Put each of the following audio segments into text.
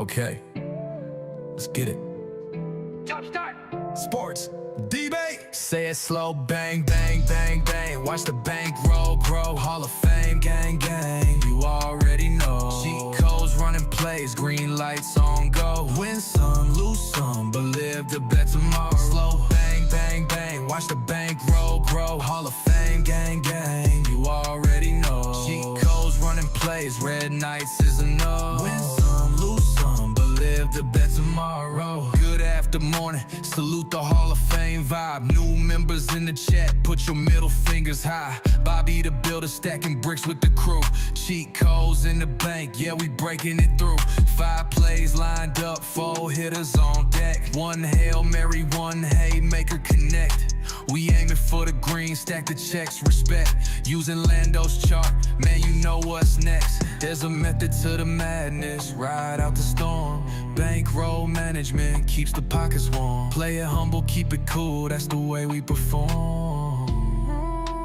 Okay, let's get it. Jump start. Sports debate. Say it slow, bang, bang, bang, bang. Watch the bank roll, grow. Hall of Fame, gang, gang. You already know. Cheat codes, running plays, green lights on go. Win some, lose some, but live to bet tomorrow. Slow, bang, bang, bang. Watch the bank roll, grow. Hall of Fame, gang, gang. You already know. Cheat codes, running plays, red nights is a no. Win some, lose some, but live to bet tomorrow. Good after morning, salute the Hall of Fame vibe. New members in the chat, put your middle fingers high. Bobby the builder stacking bricks with the crew. Cheat codes in the bank, yeah, we breaking it through. 5 plays lined up, 4 hitters on deck. 1 Hail Mary, 1 haymaker connect. We aiming for the green, stack the checks, respect. Using Lando's chart, man, you know what's next. There's a method to the madness, ride out the storm. Bankroll management keeps the pockets warm. Play it humble, keep it cool, that's the way we perform.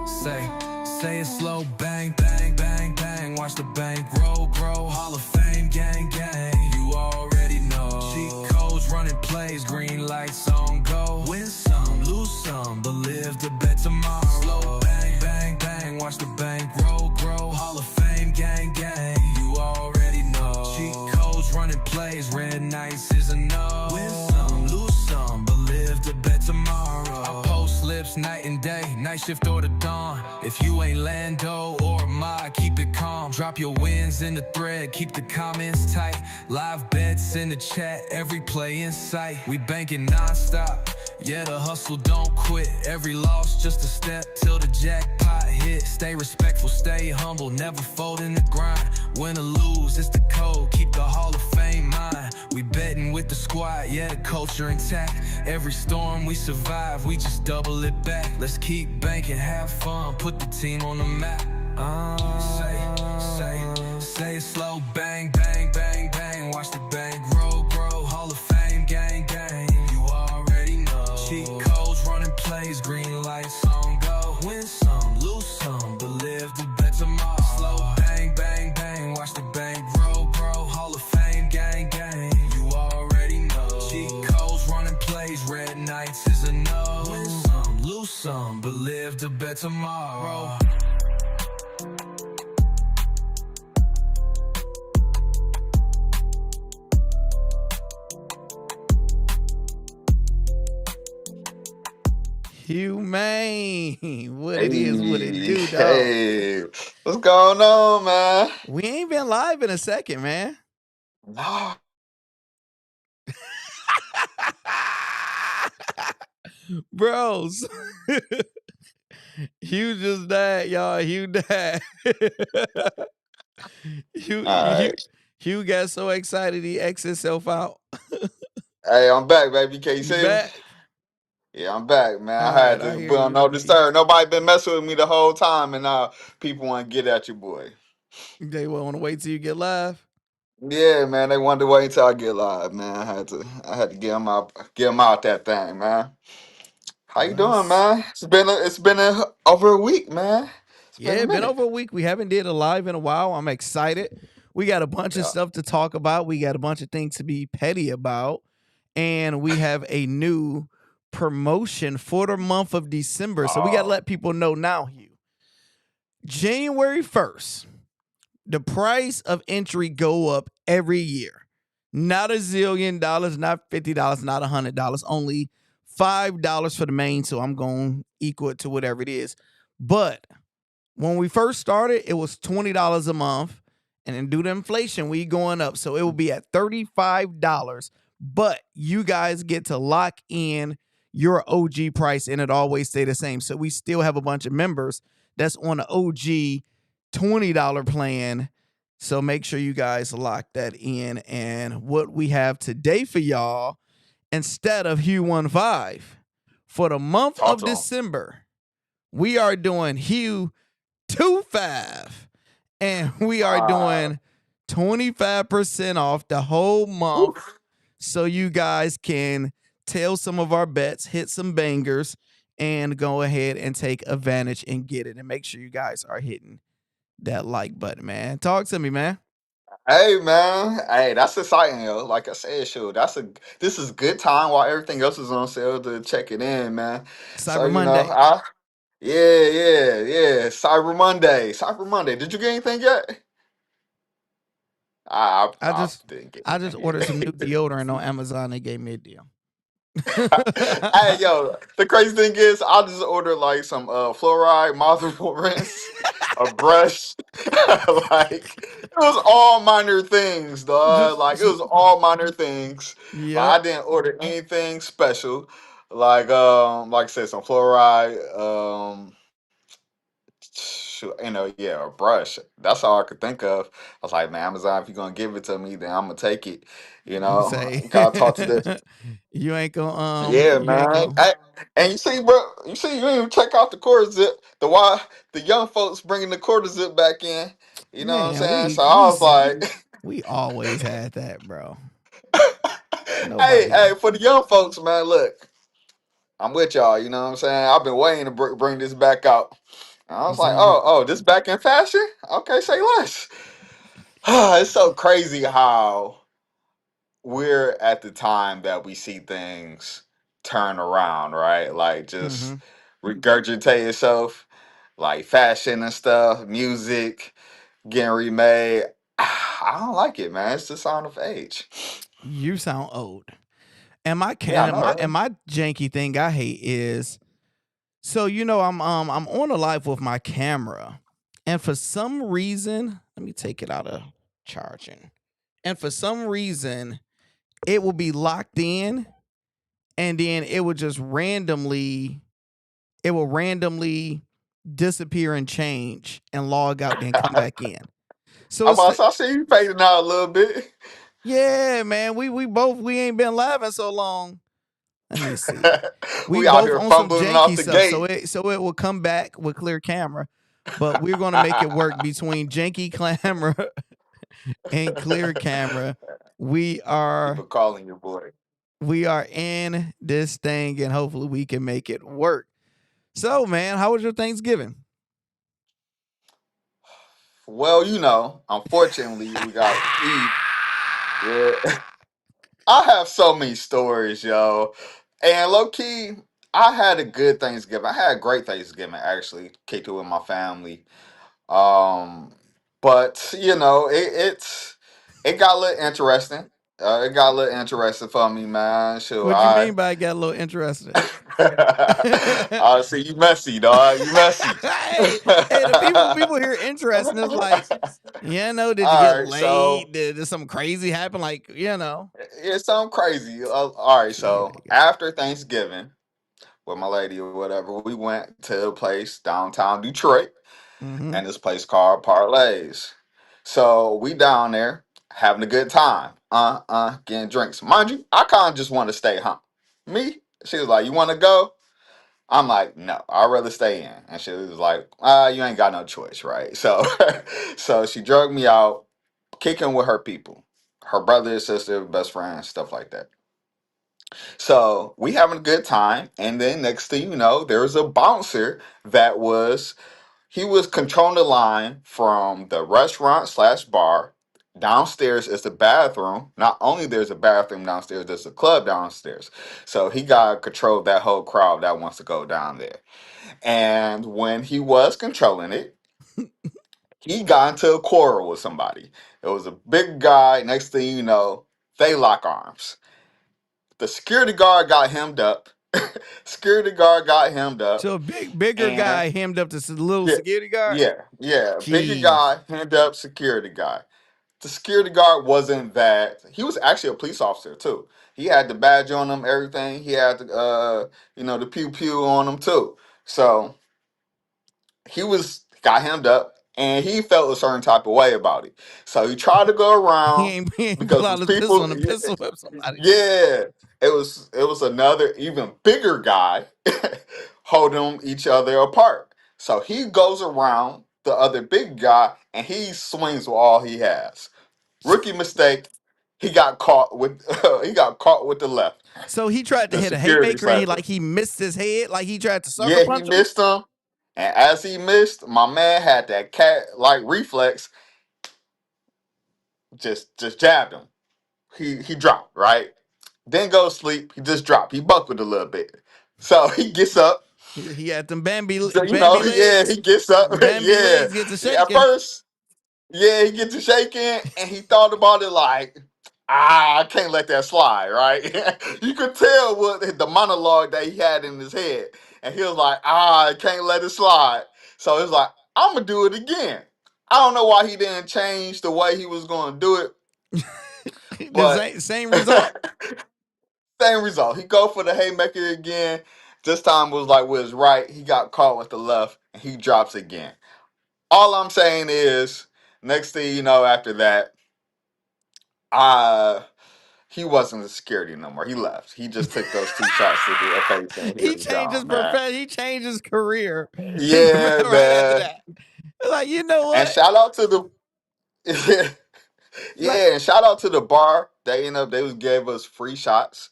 Say it slow, bang, bang, bang, bang. Watch the bank roll, grow. Hall of Fame, gang, gang. You already know. Cheat codes, running plays, green lights on go. Win some, lose some, but live to bet tomorrow. Slow, bang, bang, bang. Watch the bank roll, grow. Hall of Fame, gang, gang. You already know. Cheat codes, running plays, red nights is a no. Win some, lose some, but live to bet tomorrow. I post slips night and day, night shift or the dawn. If you ain't Lando or Ma, keep it calm. Drop your wins in the thread, keep the comments tight. Live bets in the chat, every play in sight. We banking non-stop, yeah, the hustle don't quit. Every loss just a step till the jackpot hit. Stay respectful, stay humble, never fold in the grind. Win or lose, it's the code, keep the Hall of Fame mind. We betting with the squad, yeah, the culture intact. Every storm we survive, we just double it back. Let's keep banking, have fun, put the team on the map. Say it slow, bang, bang, bang, bang. Watch the bank roll, grow. Hall of Fame, gang, gang. You already know. Cheat codes, running plays, green lights on go. Win some, lose some, but live to bet tomorrow. Slow, bang, bang, bang. Watch the bank roll, grow. Hall of Fame, gang, gang. You already know. Cheat codes, running plays, red nights is a no. Win some, lose some, but live to bet tomorrow. Humane. What it is, what it do, dog. Hey, what's going on, man? We ain't been live in a second, man. No. Bros. Hugh just died, y'all. Hugh died. Hugh got so excited he X'd himself out. Hey, I'm back, baby. Can you see me? Back? Yeah, I'm back, man. All I had right, I to hear put on you, no B. disturb. Nobody been messing with me the whole time, and now people want to get at you, boy. They want to wait till you get live? Yeah, man. They wanted to wait until I get live, man. I had to get them out that thing, man. How you doing, man? It's been over a week, man. Yeah, it's been over a week. We haven't did a live in a while. I'm excited. We got a bunch of stuff to talk about. We got a bunch of things to be petty about. And we have a new promotion for the month of December. So we got to let people know now, Hugh. January 1st, the price of entry go up every year. Not $1 zillion, not $50, not $100, only $5 for the main. So I'm going to equal it to whatever it is. But when we first started, it was $20 a month. And then due to inflation, we going up. So it will be at $35. But you guys get to lock in your OG price and it always stay the same. So we still have a bunch of members that's on the OG $20 plan. So make sure you guys lock that in. And what we have today for y'all, instead of Hugh 1.5, for the month of December, we are doing Hugh 2.5. And we are doing 25% off the whole month. So you guys can tail some of our bets, hit some bangers, and go ahead and take advantage and get it. And make sure you guys are hitting that like button, man. Talk to me, man. Hey man, hey, that's exciting, yo. Like I said, sure, this is good time while everything else is on sale to check it in, man. So Cyber you know, Monday. yeah. Cyber Monday. Did you get anything yet? I I just didn't get I just anything ordered some new yet. deodorant on Amazon. They gave me a deal. Hey yo, the crazy thing is, I just ordered like some fluoride mouthwash rinse, a brush, like it was all minor things, dog. just, Like it was all minor things. Like yep. I didn't order anything special. Like I said, some fluoride, yeah, a brush. That's all I could think of. I was like, man, Amazon, if you're gonna give it to me, then I'm gonna take it. You You know, say gotta talk to the you ain't man. gonna And you see, bro, you see, you didn't even check out the quarter zip. The young folks bringing the quarter zip back in. You know what I'm man. saying? We So I we was like, we always had that, bro. hey, Nobody. hey, for the young folks, man, look, I'm with y'all. You know what I'm saying? I've been waiting to bring this back out. And I was like, So this back in fashion? Okay, say less. It's so crazy how we're at the time that we see things turn around, right? Like just mhm. regurgitate itself, like fashion and stuff, music getting remade. I don't like it, man. It's the sign of age. You sound old. And my Yeah, I can know, my right? and my janky thing I hate is so I'm on a live with my camera, and for some reason, let me take it out of charging. And for some reason, it will be locked in, and then it will randomly disappear and change and log out, then come back in. So I'm it's about to the say, I see you fading out a little bit. yeah, man. We ain't been live in so long. Let me see. We We out both here on some fumbling off janky the stuff, gate. so it will come back with clear camera, but we're gonna make it work between janky camera and clear camera. We People are calling your boy. we are in this thing, and hopefully we can make it work. So, man, how was your Thanksgiving? Well, unfortunately, we got to eat. Yeah. I have so many stories, yo. And low key, I had a good Thanksgiving. I had a great Thanksgiving actually, kicked it with my family. Um, but it got a little interesting. It got a little interesting for me, man. Sure, What you mean by it got a little interesting? I see you messy, dog. You messy. Hey, the people hear interesting. It's like, did you get All right, laid? Did something crazy happen? Like, it's something crazy. All right, see, so after Thanksgiving with my lady or whatever, we went to a place downtown Detroit, mm-hmm. and this place called Parlays. So we down there having a good time, getting drinks. Mind you, I kind of just want to stay home. Me, she was like, "You want to go?" I'm like, "No, I'd rather stay in." And she was like, "You ain't got no choice, right?" So, so she drugged me out, kicking with her people, her brother, sister, best friend, stuff like that. So we having a good time, and then next thing you know, there was a bouncer that was he was controlling the line from the restaurant slash bar. Downstairs is the bathroom. Not only there's a bathroom downstairs, there's a club downstairs. So he got control of that whole crowd that wants to go down there. And when he was controlling it, he got into a quarrel with somebody. It was a big guy. Next thing you know, they lock arms. The security guard got hemmed up. Security guard got hemmed up. So a bigger And guy hemmed up this little yeah, security guard. yeah. Bigger Jeez, guy, hand up security guy. The security guard wasn't that. He was actually a police officer too. He had the badge on him, everything. He had the the pew pew on him too. So he was got hemmed up, and he felt a certain type of way about it. So he tried to go around he ain't pull because out the his pistol people. and a pistol whip somebody. Yeah, it was another even bigger guy holding each other apart. So he goes around the other big guy and he swings with all he has. Rookie mistake. He got caught with the left. So he tried to The hit a security haymaker and sniper. he missed his head, like he tried to sucker Yeah, he punch him. missed him. And as he missed, my man had that cat like reflex. just jabbed him. He dropped, right? Then go sleep. He just dropped. He buckled a little bit. So he gets up. He had them Bambi So, Bambi yeah, legs. he gets up. Bambi Yeah. legs get to At shaking. first, yeah, he gets to shaking and he thought about it like, I can't let that slide, right? You could tell what the monologue that he had in his head. And he was like, I can't let it slide. So it's like, I'm gonna do it again. I don't know why he didn't change the way he was gonna do it, The but same result. same result. He go for the haymaker again. This time was like with his right. He got caught with the left and he drops again. All I'm saying is, next thing you know, after that, uh he wasn't a security no more. He left. He just took those 2 shots to the face and he He was changed his gone, man. profession. He changed his career Yeah, right after man. that. Like, you know And what? shout out to the Like, yeah, and shout out to the bar. They was gave us free shots.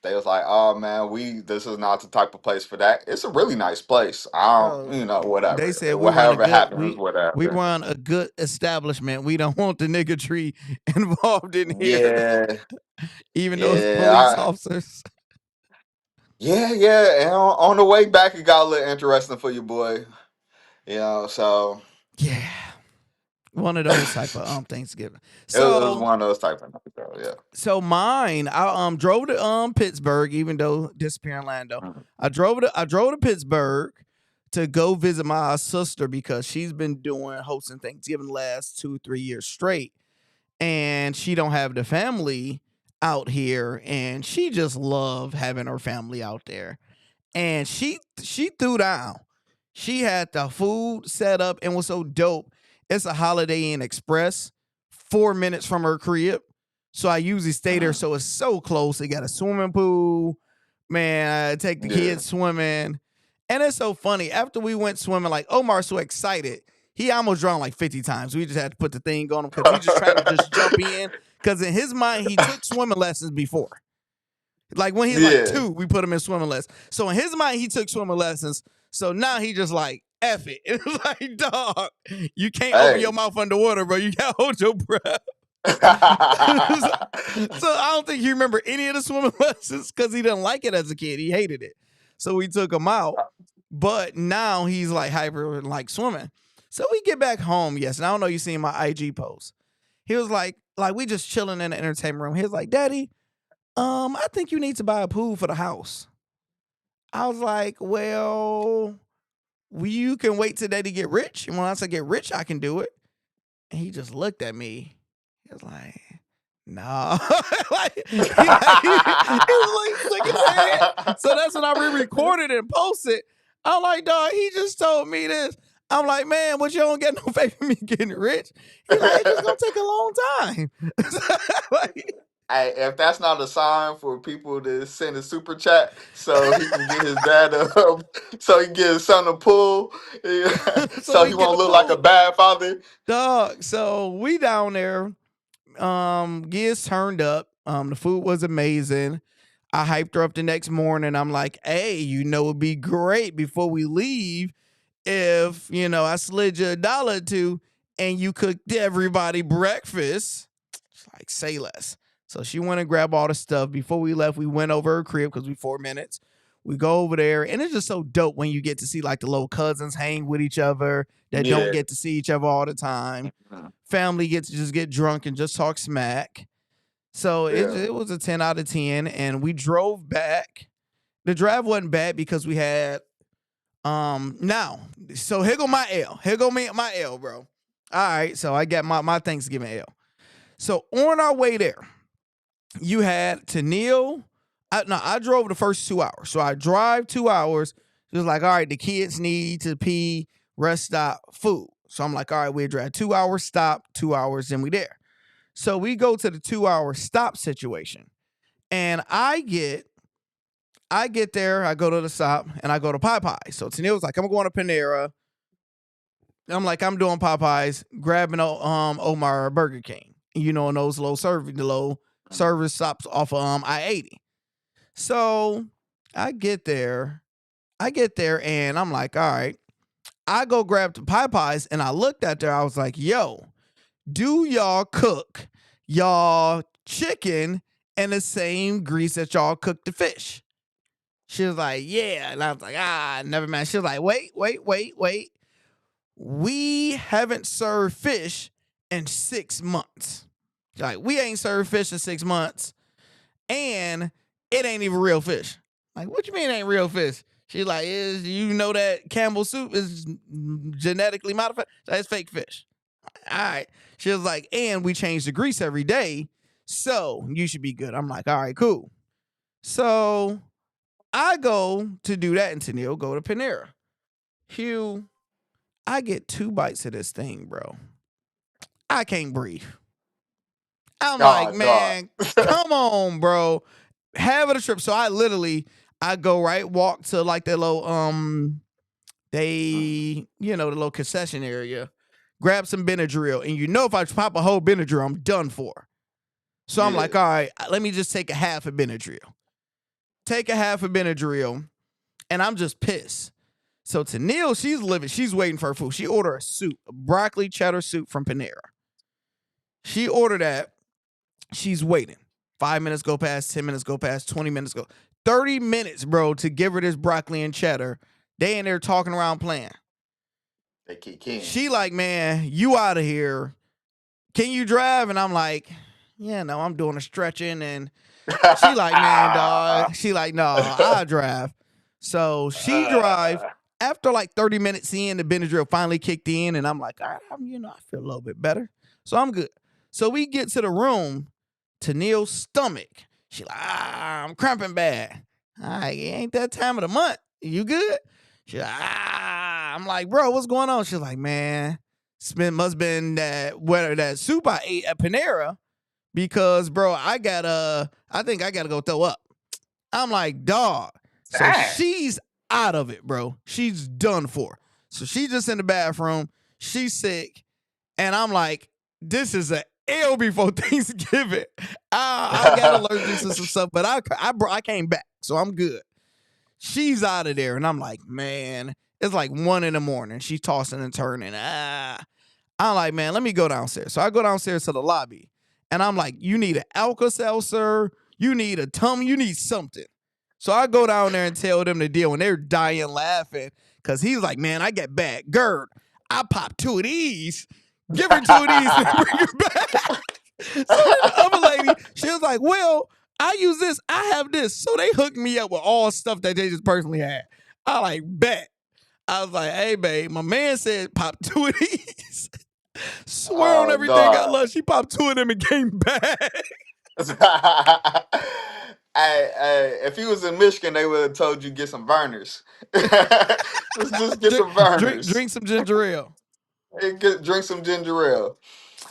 They was like, oh man, this is not the type of place for that. It's a really nice place. I bro, don't, they whatever. said Whatever happens, we whatever. run a good establishment. We don't want the niggatry involved in here, Yeah, even though it's yeah, police officers. yeah. And on the way back, it got a little interesting for you, boy. So Yeah, one of those type of Thanksgiving. it was So one of those type of yeah. mine, I drove to Pittsburgh, even though disappearing Orlando. Mhm. I drove to Pittsburgh to go visit my sister because she's been hosting Thanksgiving the last 2-3 years straight, and she don't have the family out here, and she just love having her family out there. And she threw down. She had the food set up and was so dope. It's a Holiday Inn Express, 4 minutes from her crib. So I usually stay there. So it's so close. They got a swimming pool. Man, I take the Yeah. kids swimming. And it's so funny. After we went swimming, like Omar's so excited. He almost drowned like 50 times. We just had to put the thing on him because he just tried to just jump in. Because in his mind, he took swimming lessons before. Like when he's like Yeah. 2, we put him in swimming lessons. So in his mind, he took swimming lessons. So now he just like, F it. It's like, dog, you can't open your mouth underwater, bro. You gotta hold your breath. So I don't think he remember any of the swimming lessons because he didn't like it as a kid. He hated it. So we took him out. But now he's like hyper like swimming. So we get back home, yes. And I don't know you seen my IG post. He was like we just chilling in the entertainment room. He was like, Daddy, I think you need to buy a pool for the house. I was like, well, you can wait till Daddy get rich. And once I get rich, I can do it. And he just looked at me. He was like, nah. He was like shaking his head. So that's when I re-recorded and posted. I'm like, dog, he just told me this. I'm like, man, but you don't get no faith in me getting rich. He's like, it's just gonna take a long time. Hey, if that's not a sign for people to send a super chat so he can get his dad so he can get his son a pool, so we he get won't the look like a pool. bad father. Dog. So we down there. Giz turned up. The food was amazing. I hyped her up the next morning. I'm like, hey, it'd be great before we leave if, I slid you $1 or $2 and you cooked everybody breakfast. She's like, say less. So she went and grabbed all the stuff. Before we left, we went over her crib because we 4 minutes. We go over there, and it's just so dope when you get to see like the little cousins hang with each other that don't get to see each other all the time. Family gets to just get drunk and just talk smack. So it was a 10 out of 10, and we drove back. The drive wasn't bad because we had now. So here go my L. Here go my L, bro. All right, so I got my Thanksgiving L. So on our way there, you had Tennille. I drove the first 2 hours. So I drive 2 hours. It was like, all right, the kids need to pee, rest stop, food. So I'm like, all right, we drive 2 hours, stop, 2 hours, then we there. So we go to the 2 hour stop situation. And I get there, I go to the stop, and I go to Popeyes. So Tennille was like, I'm going to Panera. I'm like, I'm doing Popeyes, grabbing Omar a Burger King. In those low service stops off of I-80. So I get there, and I'm like, all right. I go grab the Popeyes, and I looked at there. I was like, yo, do y'all cook y'all chicken in the same grease that y'all cooked the fish. She was like, yeah. And I was like, never mind. She was like, wait. We haven't served fish in 6 months. Like, we ain't served fish in 6 months. And it ain't even real fish. Like, what you mean it ain't real fish? She's like, you know that Campbell's soup is genetically modified? That's fake fish. All right. She was like, and we change the grease every day, so you should be good. I'm like, all right, cool. So I go to do that, and Tennille go to Panera. Hugh, I get 2 bites of this thing, bro. I can't breathe. I'm like, man, come on, bro. Have it a trip. So I go walk to like that little the little concession area, grab some Benadryl, and if I pop a whole Benadryl, I'm done for. So I'm like, all right, let me just take a half of Benadryl. Take a half of Benadryl, and I'm just pissed. So Tennille, she's waiting for her food. She ordered a soup, a broccoli cheddar soup from Panera. She ordered that. She's waiting. 5 minutes go past, 10 minutes go past, 20 minutes go. 30 minutes, bro, to give her this broccoli and cheddar. They in there talking around playing. They kick in. She like, man, you out of here. Can you drive? And I'm like, yeah, no, I'm doing a stretching. And she like, man, dog. She like, no, I'll drive. So she drive. After like 30 minutes in, the Benadryl finally kicked in. And I'm like, all right, I feel a little bit better. So I'm good. So we get to the room. Tennille's stomach. She like, I'm cramping bad. All right, it ain't that time of the month. You good? She like, I'm like, bro, what's going on? She's like, man, must been that soup I ate at Panera because, bro, I think I gotta go throw up. I'm like, dog. So she's out of it, bro. She's done for. So she's just in the bathroom. She's sick. And I'm like, this is an L before Thanksgiving. I got allergies to some stuff, but I came back, so I'm good. She's out of there, and I'm like, man, it's like 1 a.m. She's tossing and turning. I'm like, man, let me go downstairs. So I go downstairs to the lobby, and I'm like, you need an Alka-Seltzer, you need a tum, you need something. So I go down there and tell them the deal, and they're dying laughing because he's like, man, I get back. Gerd, I popped 2 of these. Give her 2 of these and bring her back. So the other lady, she was like, well, I use this. I have this. So they hooked me up with all stuff that they just personally had. I like, bet. I was like, hey, babe, my man said pop 2 of these. Swear on everything I love. She popped 2 of them and came back. Hey, if he was in Michigan, they would have told you get some burners. Let's just get some burners. Drink some ginger ale. Drink some ginger ale.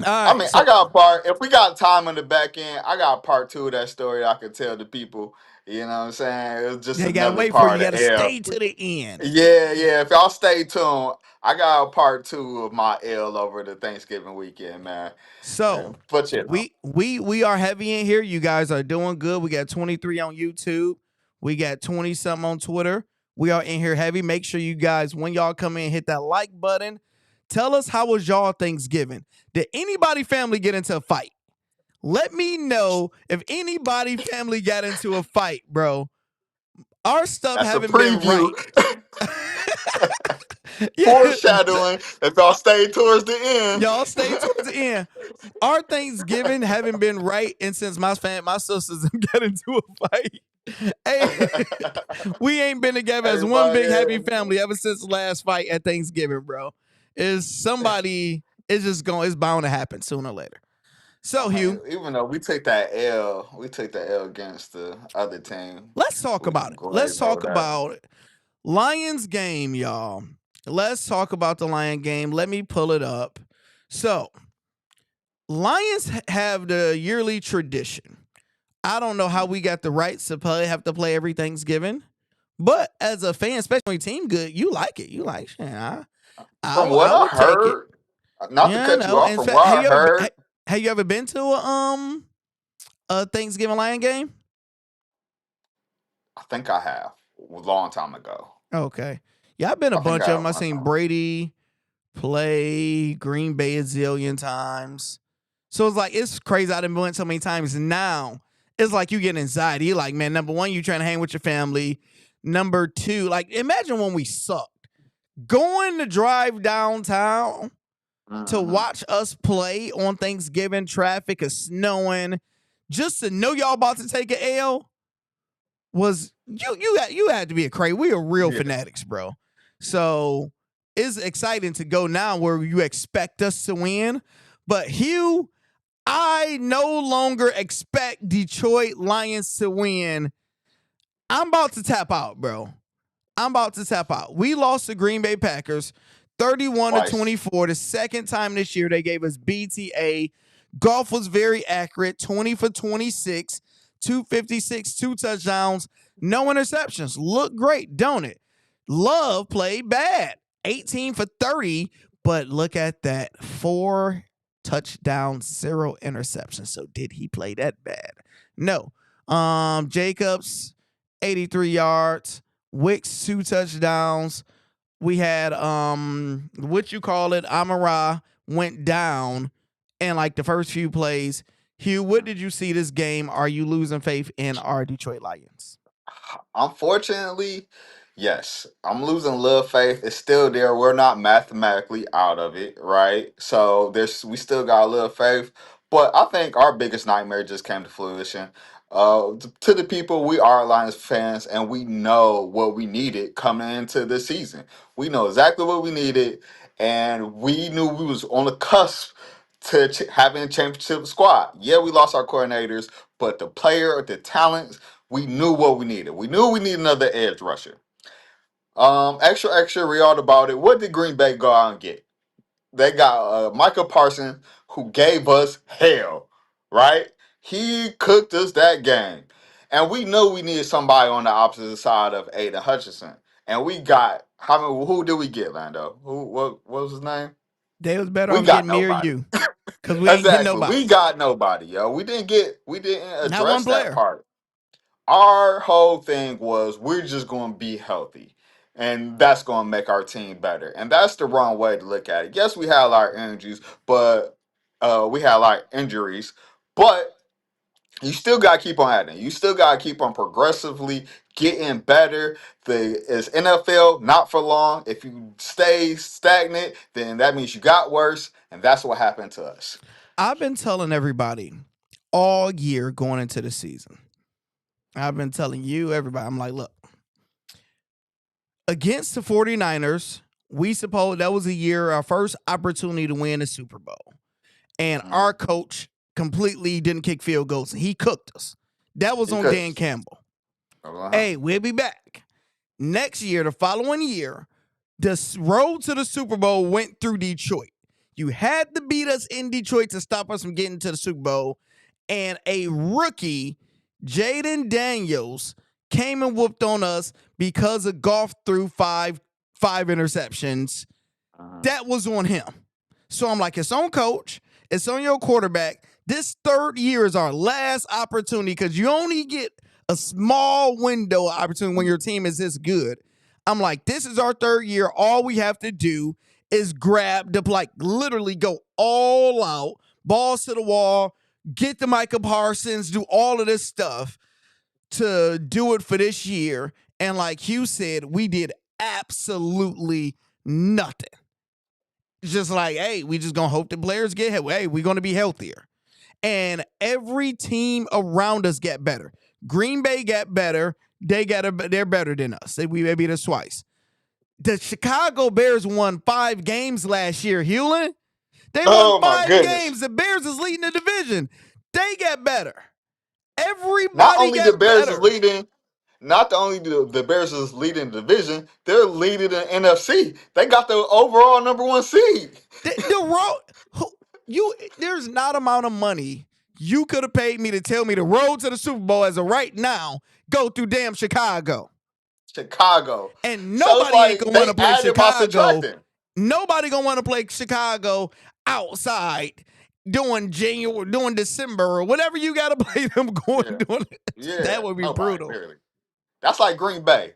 All right, I mean, I got a part. If we got time on the back end, I got part 2 of that story I could tell the people. You know what I'm saying? It was just they another gotta wait part for you. You of gotta L. stay to the end. Yeah. If y'all stay tuned, I got a part 2 of my L over the Thanksgiving weekend, man. So but we are heavy in here. You guys are doing good. We got 23 on YouTube. We got 20 something on Twitter. We are in here heavy. Make sure you guys, when y'all come in, hit that like button. Tell us, how was y'all Thanksgiving? Did anybody family get into a fight? Let me know if anybody family got into a fight, bro. Our stuff haven't been right. Foreshadowing. If y'all stay towards the end. Y'all stay towards the end. Our Thanksgiving haven't been right, and since my sisters got into a fight. Hey, we ain't been together as one big happy family ever since the last fight at Thanksgiving, bro. It's bound to happen sooner or later. So, Hugh, even though we took that L against the other team. Let's talk about it. Let's talk about it. Lions game, y'all. Let's talk about the Lion game. Let me pull it up. So, Lions have the yearly tradition. I don't know how we got the rights to have to play every Thanksgiving, but as a fan, especially when your team good, you like it. You like, from what I heard, not to cut you off, from what I heard. Have you ever been to a Thanksgiving Lion game? I think I have. A long time ago. Okay. Yeah, I've been a bunch of them. I've seen Brady play Green Bay a zillion times. So it's like, it's crazy. I done went so many times. Now it's like you get anxiety. You're like, man, number one, you trying to hang with your family. Number two, like, imagine when we sucked. Going to drive downtown to watch us play on Thanksgiving, traffic is snowing, just to know y'all about to take an L was you had to be a crazy. We are real fanatics, bro. So it's exciting to go now where you expect us to win. But Hugh, I no longer expect Detroit Lions to win. I'm about to tap out, bro. I'm about to tap out. We lost to Green Bay Packers 31-24. The second time this year they gave us BTA. Golf was very accurate, 20 for 26, 256, 2 touchdowns, no interceptions. Look great, don't it? Love played bad, 18 for 30, but look at that, 4 touchdowns, 0 interceptions. So did he play that bad? No. Jacobs, 83 yards. Wicks, 2 touchdowns. We had what you call it, Amara went down in like the first few plays. Hugh, what did you see this game? Are you losing faith in our Detroit Lions? Unfortunately, yes. I'm losing a little faith. It's still there. We're not mathematically out of it, right? So we still got a little faith. But I think our biggest nightmare just came to fruition. To the people, we are Lions fans, and we know what we needed coming into this season. We know exactly what we needed, and we knew we was on the cusp to having a championship squad. Yeah, we lost our coordinators, but the talent, we knew what we needed. We knew we needed another edge rusher. Extra, read all about it. What did Green Bay go out and get? They got Micah Parsons, who gave us hell, right? He cooked us that game. And we knew we needed somebody on the opposite side of Aiden Hutchinson. And we got, who did we get, Lando? What was his name? They was better We off got getting me or nobody. you. Because we ain't getting Exactly. nobody. We got nobody, yo. We didn't Not one address that player. part. Our whole thing was we're just going to be healthy, and that's going to make our team better. And that's the wrong way to look at it. Yes, we had a lot of injuries, but but you still got to keep on adding. You still got to keep on progressively getting better. It's NFL, not for long. If you stay stagnant, then that means you got worse, and that's what happened to us. I've been telling everybody all year going into the season. I've been telling you, everybody, I'm like, look, against the 49ers, we suppose that was a year, our first opportunity to win a Super Bowl. And our coach completely didn't kick field goals. He cooked us. That was on Dan Campbell. Hey, we'll be back. Next year, the following year, the road to the Super Bowl went through Detroit. You had to beat us in Detroit to stop us from getting to the Super Bowl. And a rookie, Jaden Daniels, came and whooped on us because of Goff threw five interceptions. That was on him. So I'm like, it's on coach. It's on your quarterback. This third year is our last opportunity because you only get a small window of opportunity when your team is this good. I'm like, this is our third year. All we have to do is grab literally go all out, balls to the wall, get the Micah Parsons, do all of this stuff to do it for this year. And like Hugh said, we did absolutely nothing. Just like, hey, we just gonna hope the players get healthy. Hey, we're gonna be healthier. And every team around us get better. Green Bay got better. They're better than us. We beat us twice. The Chicago Bears won 5 games last year, Hewlin. They won 5 games. The Bears is leading the division. They get better. Everybody not only got the Bears better. is leading, not only the Bears is leading the division, they're leading the NFC. They got the overall number 1 seed. There's not amount of money you could have paid me to tell me the road to the Super Bowl as of right now go through damn Chicago. So And nobody ain't gonna want to play Chicago. Nobody gonna want to play Chicago outside during December or whatever you gotta play them doing. Yeah. That would be brutal. Really. That's like Green Bay.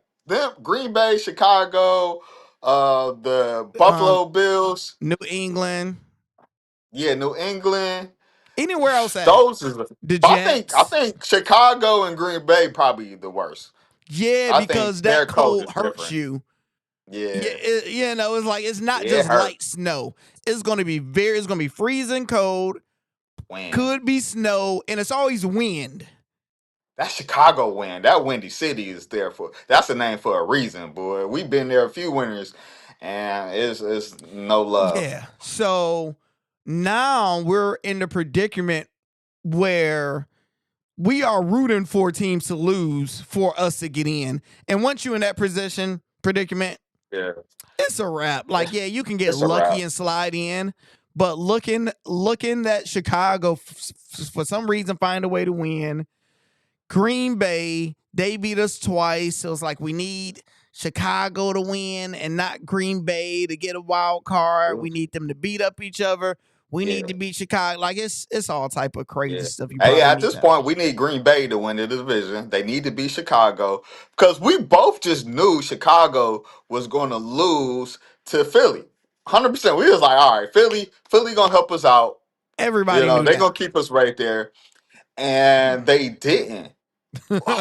Green Bay, Chicago, the Buffalo Bills. New England. Yeah, New England. Anywhere else at? Those is The I Jets. think Chicago and Green Bay probably the worst. Yeah, I think because their that cold cold is hurts different. you. Yeah, Yeah, it's like it's not it just hurt. light snow. It's gonna be freezing cold, When could be snow, and it's always wind. that Chicago wind, that Windy City is there for. That's a name for a reason, boy. We've been there a few winters, and it's no love. Yeah. So now we're in the predicament where we are rooting for teams to lose for us to get in. And once you're in that predicament, Yeah, it's a wrap. Like, yeah, you can get it's a wrap. lucky and slide in, but looking that Chicago for some reason find a way to win. Green Bay, they beat us twice. So it's like we need Chicago to win and not Green Bay to get a wild card. We need them to beat up each other. We Yeah. need to beat Chicago. Like it's all type of crazy Yeah. stuff. You Hey, probably at need this that. point, we need Green Bay to win the division. They need to beat Chicago because we both just knew Chicago was going to lose to Philly. 100%. We was like, all right, Philly gonna help us out. Everybody knew They're that. gonna keep us right there, and they didn't.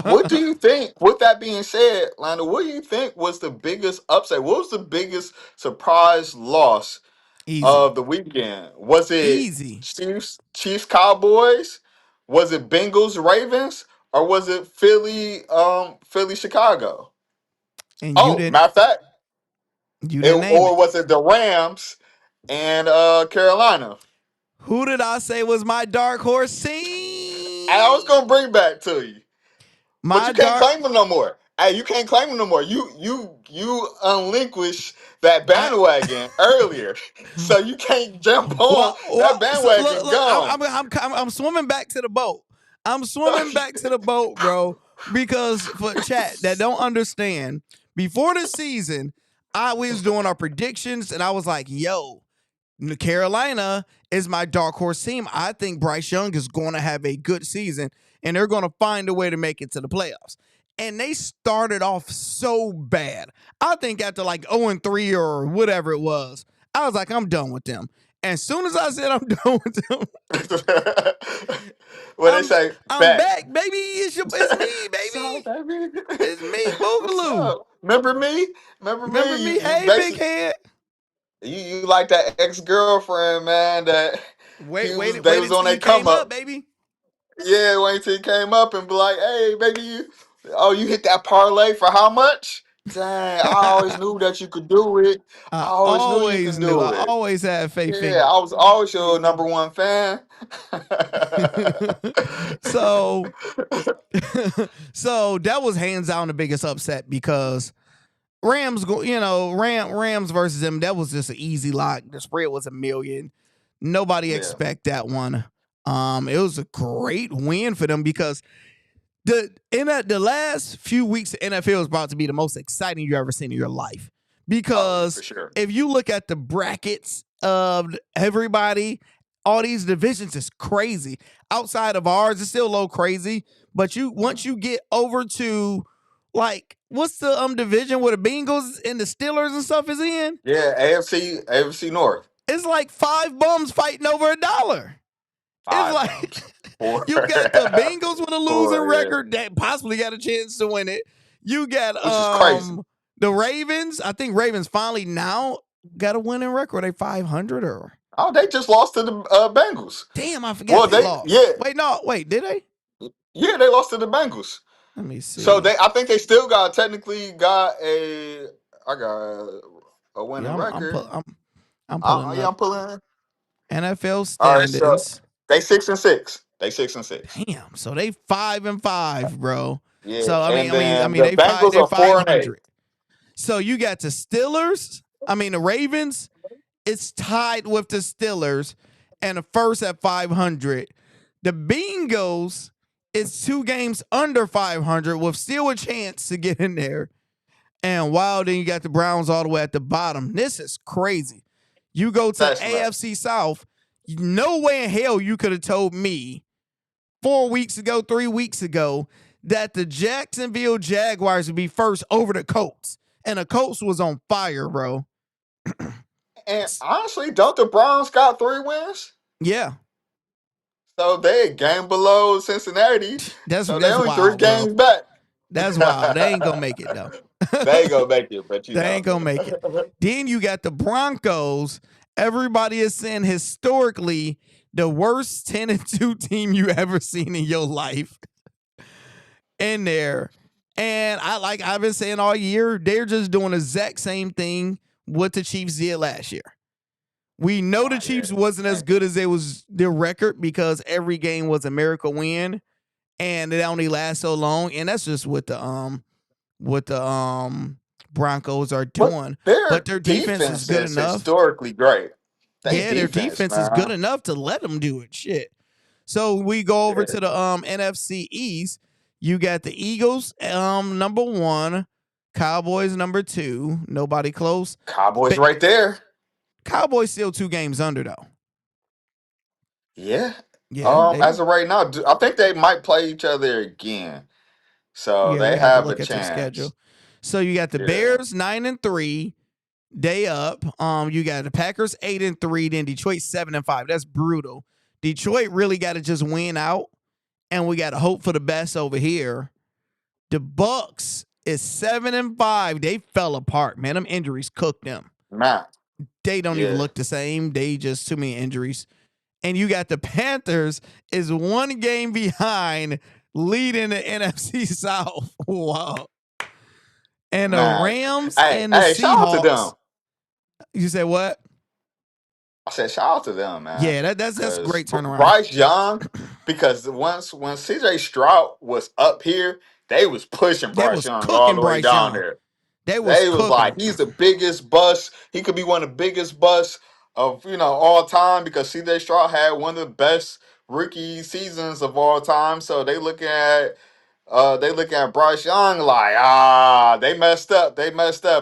What do you think? With that being said, Lando, what do you think was the biggest upset? What was the biggest surprise loss Easy. of the weekend? Was it Easy. Chiefs Cowboys? Was it Bengals Ravens? Or was it Philly Chicago? And Oh, matter of fact, you didn't name or it. was it the Rams and Carolina? Who did I say was my dark horse I was team? gonna bring back to you, but My you can't dark claim them no more. Hey, you can't claim them no more. You unlinquished that I bandwagon earlier, so you can't jump on that so look, bandwagon. look, Gone. I'm swimming back to the boat. I'm swimming back to the boat, bro. Because for chat that don't understand, before the season, I was doing our predictions, and I was like, "Yo, Carolina is my dark horse team. I think Bryce Young is going to have a good season, and they're going to find a way to make it to the playoffs." And they started off so bad. I think after like 0-3 or whatever it was, I was like, I'm done with them. As soon as I said I'm done with them, What they say, I'm back. back, baby. It's me, So, baby. baby. It's me, What's Boogaloo. up? Remember me? Remember Remember me? me? You Hey, big basically head. you like that ex-girlfriend, man, that they Wait was on until you that come came up, up. baby. Yeah, wait till he came up and be like, hey, baby, you hit that parlay for how much? Dang, I always knew that you could do it. I I always knew you always can knew. do I it. always had faith in Yeah, you. I was always your number one fan. so so that was hands down the biggest upset because Rams versus them, that was just an easy lock. The spread was 1,000,000. Nobody Yeah, expect that one. It was a great win for them because the last few weeks, the NFL is about to be the most exciting you ever seen in your life. oh yeah, for Because sure. if you look at the brackets of everybody, all these divisions is crazy. Outside of ours, it's still a little crazy. But once you get over to like what's the division where the Bengals and the Steelers and stuff is in? Yeah, AFC North. It's like 5 bums fighting over $1. It's Five like bums. Four. you got the Bengals with a losing Four, yeah. record that possibly got a chance to win it. You got Which is crazy. the Ravens. I think Ravens finally now got a winning record. They 500 or Oh, they just lost to the Bengals. damn, I forgot Well, they lost. Wait, did they? they lost to the Bengals. Let me see. So I think they still technically got a winning Yeah, record. I'm pulling Yeah, up I'm pulling. NFL All right, so standings. they 6-6. They 6-6. Damn, so they 5-5, bro. Yeah, So and then the they Bengals they're are 4-8. 500. So you got the Steelers. The Ravens. It's tied with the Steelers, and the first at 500. The Bengals is 2 games under 500 with still a chance to get in there. And wow, then you got the Browns all the way at the bottom. This is crazy. You go to That's AFC South. No way in hell you could have told me 4 weeks ago, 3 weeks ago, that the Jacksonville Jaguars would be first over the Colts. And the Colts was on fire, bro. And honestly, don't the Browns got 3 wins? Yeah. So they a game below Cincinnati. So they That's only 3 wild, bro. games back. That's wild. They ain't gonna make it though. They ain't gonna make it, but you They know. ain't gonna make it. Then you got the Broncos. Everybody is saying historically the worst 10-2 team you ever seen in your life in there. And I've been saying all year, they're just doing the exact same thing what the Chiefs did last year. We know the Chiefs wasn't as good as their record because every game was a miracle win, and it only lasts so long. And that's just what the Broncos are doing. But their defense is good enough. Historically great. Their defense is good enough to let them do it. Shit. So we go over to the NFC East. You got the Eagles, number 1, Cowboys number 2. Nobody close. Cowboys right there. Cowboys still 2 games under though. Yeah. Yeah. As of right now, I think they might play each other again. So Yeah, they we have to have a look at their schedule. chance. So you got the Bears 9-3, day up. You got the Packers 8-3, then Detroit 7-5. That's brutal. Detroit really got to just win out, and we got to hope for the best over here. The Bucks is 7-5. They fell apart, man. Them injuries cooked them. Man. They don't even look the same. They just too many injuries. And you got the Panthers is 1 game behind, leading the NFC South. Wow. And the Rams and the Seahawks. Shout out to them. You said what? I said shout out to them, man. Yeah, that's a great turnaround. Bryce Young, because when CJ Stroud was up here, they was pushing Bryce Young all the way down there. They was like, he's the biggest bust. He could be one of the biggest busts of all time, because CJ Stroud had one of the best rookie seasons of all time. So they looking at Bryce Young like, they messed up,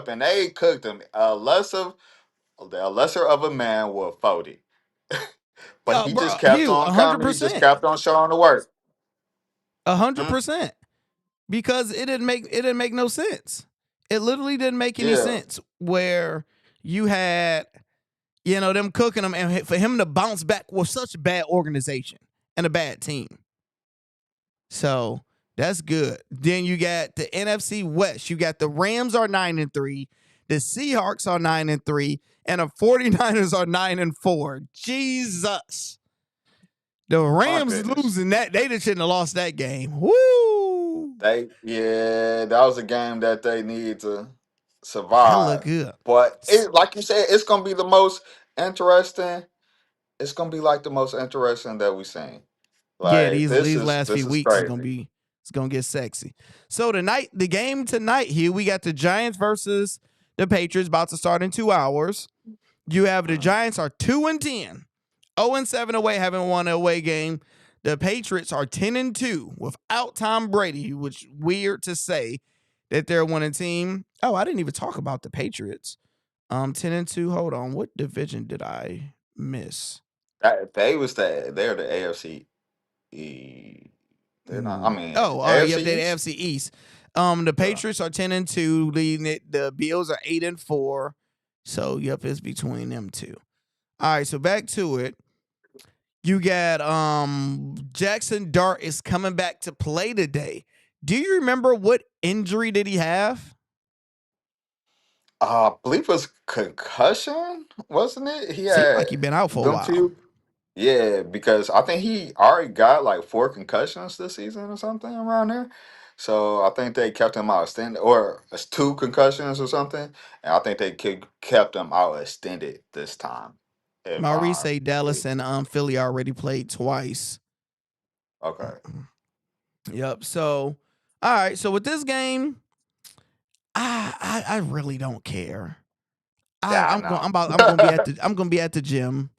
and they cooked him. A lesser of a man will fold it. But he just kept on coming. He just kept on showing the work. 100%. Because it didn't make no sense. It literally didn't make any sense where you had, them cooking him, and for him to bounce back with such a bad organization and a bad team. So that's good. Then you got the NFC West. You got the Rams are 9-3, the Seahawks are 9-3, and the 49ers are 9-4. Jesus. The Rams losing that, they just shouldn't have lost that game. Woo! That was a game that they need to survive. Hella good. But like you said, it's gonna be the most interesting. It's gonna be like the most interesting that we've seen. Like, these last few weeks is gonna get sexy. So the game tonight here, we got the Giants versus the Patriots about to start in 2 hours. You have the Giants are 2-10, 0-7 away, haven't won an away game. The Patriots are 10-2 without Tom Brady, which weird to say that they're a winning team. Oh, I didn't even talk about the Patriots. 10-2. Hold on, what division did I miss? They're the AFC. They're not. I mean, they're the AFC East. The Patriots are 10-2, leading it. The Bills are 8-4. So it's between them two. All right, so back to it. You got Jackson Dart is coming back to play today. Do you remember what injury did he have? I believe it was concussion, wasn't it? He seemed like he'd been out for a while. Yeah, because I think he already got like 4 concussions this season or something around there. So I think they kept him out extended, or it's 2 concussions or something. And I think they kept him out extended this time. Maurice say Dallas and Philly already played twice. Okay. Yep. So, all right. So with this game, I really don't care. I'm gonna be at the gym.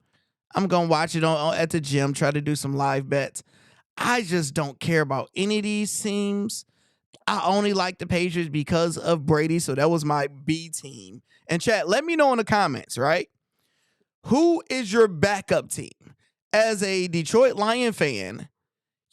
I'm gonna watch it at the gym. Try to do some live bets. I just don't care about any of these teams. I only like the Patriots because of Brady. So that was my B team. And chat, let me know in the comments, right? Who is your backup team? As a Detroit Lion fan,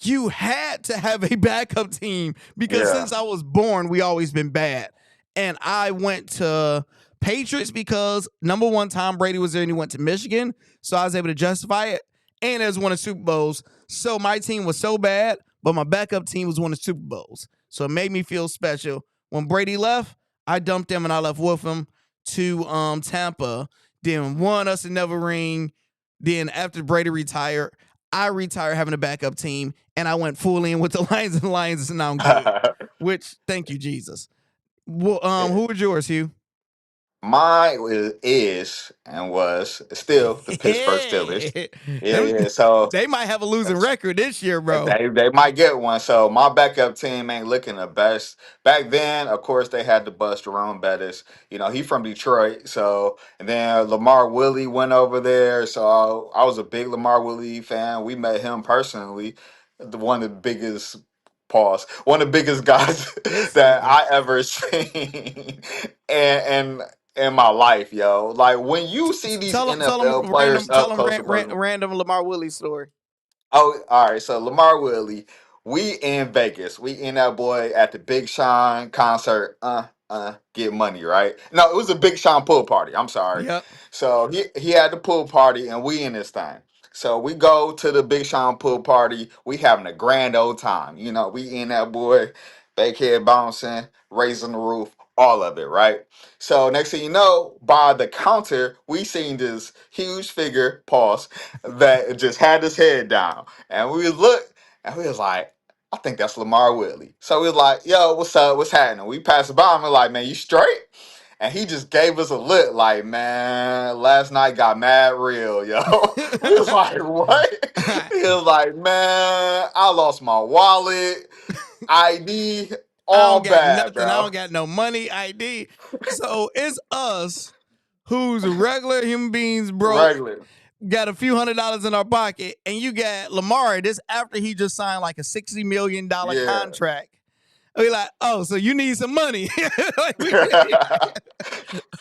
you had to have a backup team because since I was born, we always been bad. And I went to Patriots because number 1, Tom Brady was there and he went to Michigan. So I was able to justify it. and has won Super Bowls. So my team was so bad, but my backup team was winning Super Bowls. So it made me feel special. When Brady left, I dumped him and I left with him to Tampa. Then won us another ring. Then after Brady retired, I retired having a backup team, and I went full in with the Lions, and the Lions, and now I'm good. Which, thank you, Jesus. Well, who was yours, Hugh? Mine is and was still the Pittsburgh Steelers. Yeah, Them- yeah. So they might have a losing record this year, bro. they might get one. So my backup team ain't looking the best. Back then, of course, they had to bust Jerome Bettis. He from Detroit. So and then Lamar Willie went over there. So I was a big Lamar Willie fan. We met him personally. One of the biggest one of the biggest guys This that nigga. I ever seen. And in my life, yo. Like when you see these Tell him NFL players random. Tell up him close and personal. random Lamar Willie story. Oh, all right. So Lamar Willie, we in Vegas. We in that boy at the Big Sean concert. Get money, right? No, it was a Big Sean pool party. I'm sorry. Yep. So he had the pool party, and we in this thing. So we go to the Big Sean pool party. We having a grand old time. We in that boy, backhead bouncing, raising the roof, all of it, right? So next thing you know, by the counter, we seen this huge figure, pause, that just had his head down. And we looked and we was like, I think that's Lamar Willie. So we was like, yo, what's up? What's happening? We passed by him and like, man, you straight? And he just gave us a look like, man, last night got mad real, yo. We was like, what? He was like, man, I lost my wallet, ID, I all don't got bad, nothing. I bro. don't got no money, ID. So it's us who's regular human beings, broke, Regular. got a few $100s in our pocket, and you got Lamar. This after he just signed like a $60 million Yeah. contract. We like, oh, so you need some money?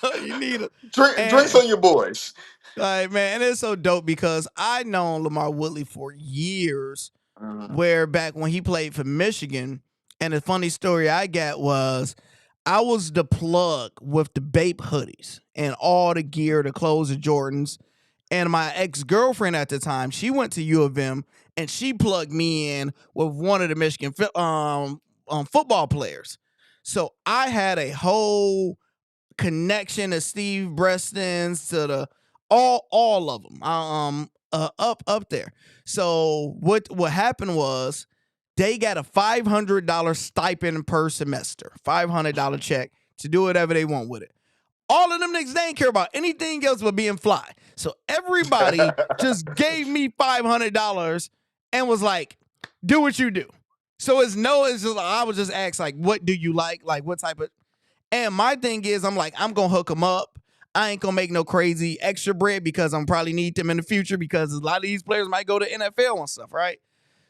Oh, you need it. Drinks on your boys. Like, man, and it's so dope because I known Lamar Woodley for years. Mhm. Where back when he played for Michigan, and the funny story I got was I was the plug with the Bape hoodies and all the gear, the clothes, the Jordans. And my ex-girlfriend at the time, she went to U of M and she plugged me in with one of the Michigan football players. So I had a whole connection to Steve Breston's to the all of them up there. So what happened was they got a $500 stipend per semester, $500 check to do whatever they want with it. All of them niggas, they ain't care about anything else but being fly. So everybody just gave me $500 and was like, do what you do. So it's just I was just asked like, what do you like? Like what type of, and my thing is I'm like, I'm gonna hook them up. I ain't gonna make no crazy extra bread because I'm probably need them in the future because a lot of these players might go to NFL and stuff, right?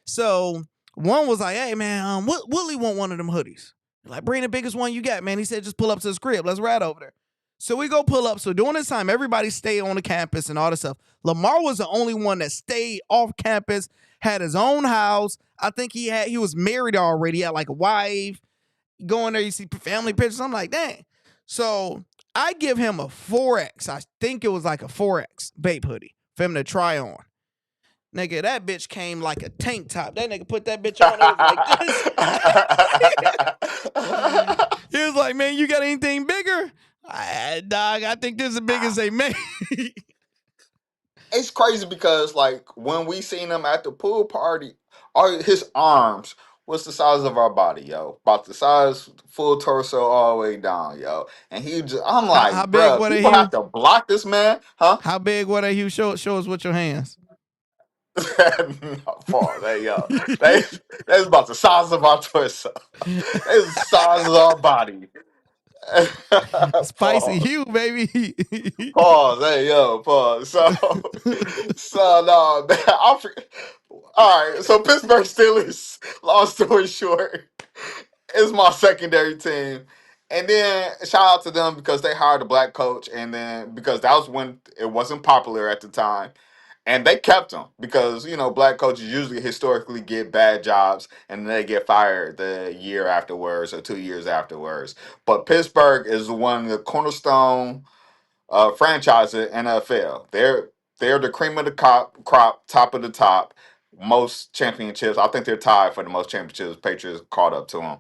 So one was like, hey man, Willie want one of them hoodies. Like, bring the biggest one you got, man. He said, just pull up to his crib. Let's ride over there. So we go pull up. So during this time, everybody stayed on the campus and all this stuff. Lamar was the only one that stayed off campus, had his own house. I think he was married already, he had like a wife. Going there, you see family pictures. I'm like, dang. So I give him a 4X. I think it was like a 4X Bape hoodie for him to try on. Nigga, that bitch came like a tank top. That nigga put that bitch on. It was like this. He was like, man, you got anything bigger? Dog, I think this is as big as they make. It's crazy because like when we seen him at the pool party, his arms was the size of our body, yo. About the size, full torso all the way down, yo. And I'm How like, big bruh, were they, people Hugh? have to block this man, huh? How big were they, Hugh? Show us with your hands. No, pause. Hey, yo. That's about the size of our torso. That's the size of our body. Spicy Pause. Hugh, baby. Pause. Hey, yo, pause. So no, man, all right. So Pittsburgh Steelers, long story short, is my secondary team. And then shout out to them because they hired a black coach. And then because that was when it wasn't popular at the time. And they kept him because, black coaches usually historically get bad jobs and they get fired the year afterwards or 2 years afterwards. But Pittsburgh is one of the cornerstone franchise in NFL. they're the cream of the crop, top of the top. Most championships. I think they're tied for the most championships. Patriots caught up to them,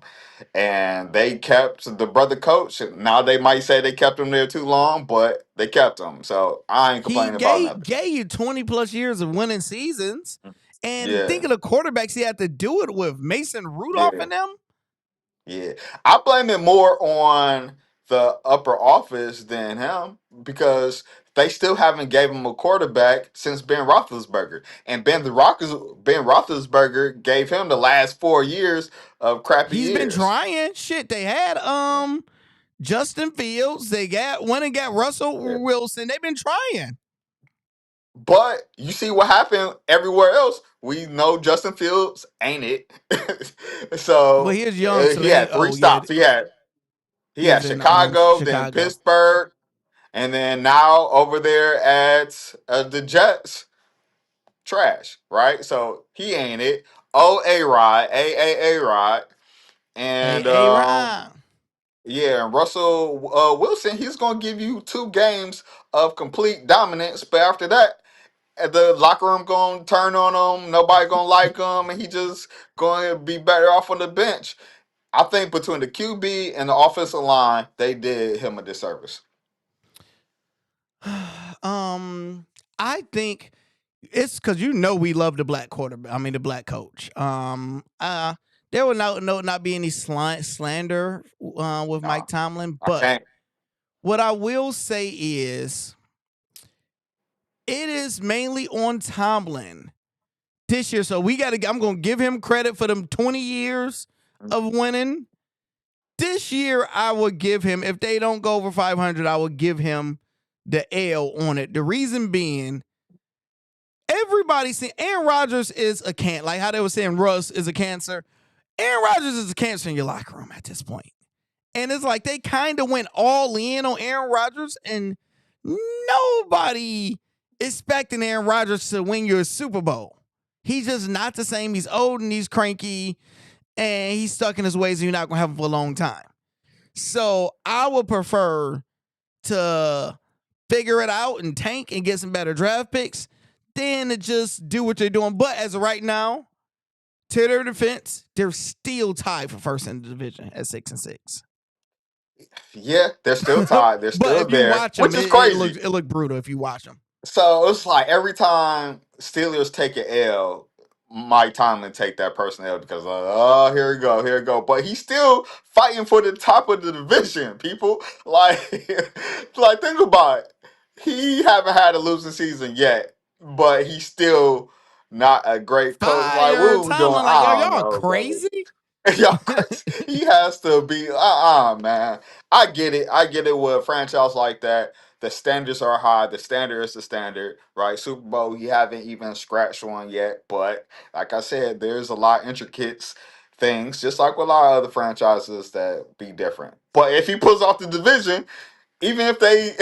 and they kept the brother coach. Now they might say they kept him there too long, but they kept him. So I ain't He complaining about nothing. gave you 20 plus years of winning seasons. And think Yeah, of the quarterbacks he had to do it with. Mason Rudolph yeah, and them. yeah. I blame it more on the upper office than him because they still haven't gave him a quarterback since Ben Roethlisberger, and Ben Roethlisberger gave him the last 4 years of crappy He's been years. trying. Shit, they had Justin Fields. They went and got Russell Wilson. They've been trying. But you see what happened everywhere else. We know Justin Fields ain't it. Well, So he is young, so he they had three oh yeah. stops. He He had was in Chicago, then Chicago. Pittsburgh, and then now over there at the Jets. Trash, right? So he ain't it. Oh, A-Rod, A-Rod. And A Rod. yeah, and Russell Wilson, he's gonna give you 2 games of complete dominance, but after that, the locker room gonna turn on him. Nobody gonna like him, and he just gonna be better off on the bench. I think between the QB and the offensive line, they did him a disservice. I think it's because we love the black quarterback. I mean the black coach. There will not be any slander with Nah, Mike Tomlin, I but can't. what I will say is it is mainly on Tomlin this year. So I'm gonna give him credit for them 20 years of winning. This year, I would give him, if they don't go over 500, I would give him the L on it. The reason being, everybody saying Aaron Rodgers is a cancer. Like how they were saying Russ is a cancer. Aaron Rodgers is a cancer in your locker room at this point. And it's like they kind of went all in on Aaron Rodgers, and nobody expecting Aaron Rodgers to win your Super Bowl. He's just not the same. He's old and he's cranky, and he's stuck in his ways, and you're not going to have him for a long time. So I would prefer to figure it out and tank and get some better draft picks than to just do what they're doing. But as of right now, to their defense, they're still tied for first in the division at 6-6. Yeah, they're still tied. They're But still if you there, watch them, which is it crazy. looks brutal if you watch them. So it's like every time Steelers take an L, Mike Tomlin take that personnel because oh here we go. But he's still fighting for the top of the division. People like like think about it. He haven't had a losing season yet, but he's still not a great coach. Like Fire what we doing? Tomlin, like, I don't y'all know, brother. crazy? Y'all crazy. He has to be man. I get it. I get it with a franchise like that. The standards are high. The standard is the standard, right? Super Bowl, he haven't even scratched one yet. But like I said, there's a lot of intricate things, just like with a lot of other franchises that be different. But if he pulls off the division, even if they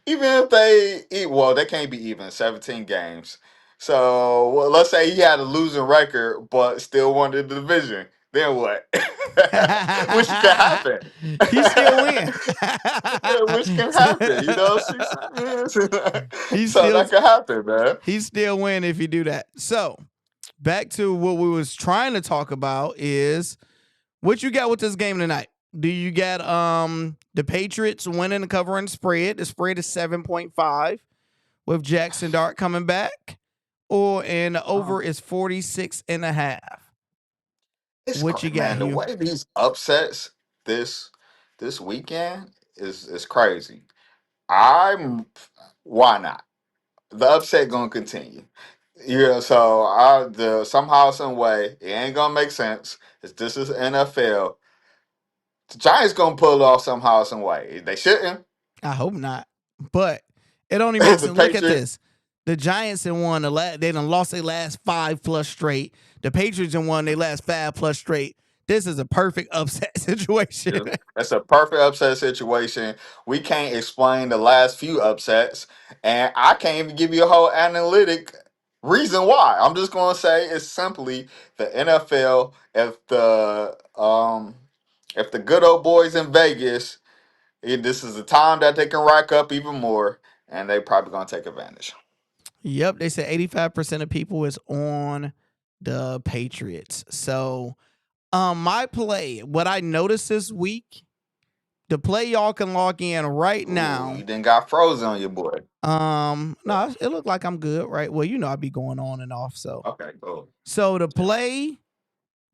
even if they eat well, they can't be even 17 games. So let's say he had a losing record but still won the division. Then what? Which can happen. He still win. Which can happen, you know what I'm saying? he So still that can happen, man. he still win if you do that. So back to what we was trying to talk about is what you got with this game tonight. Do you got the Patriots winning and covering spread? The spread is 7.5 with Jackson Dart coming back, and the over is 46.5. What you got, Man, the Hugh? way these upsets this weekend is crazy. I'm Why not? The upset gonna continue. Yeah, so somehow, some way, it ain't gonna make sense. This is NFL. The Giants gonna pull it off somehow, some way. They shouldn't. I hope not, but it only makes The sense. Look at Patriots. this: the Giants have won they done lost their last 5+ straight. The Patriots have won their last 5+ straight. This is a perfect upset situation. That's a perfect upset situation. We can't explain the last few upsets, and I can't even give you a whole analytic reason why. I'm just gonna say it's simply the NFL. If the good old boys in Vegas, this is the time that they can rack up even more, and they probably gonna take advantage. Yep, they said 85% of people is on the Patriots. So, my play, what I noticed this week, the play y'all can log in right Ooh, now. you done got frozen on your boy. No, it looked like I'm good, right? Well, I'd be going on and off. So, Okay, cool. the play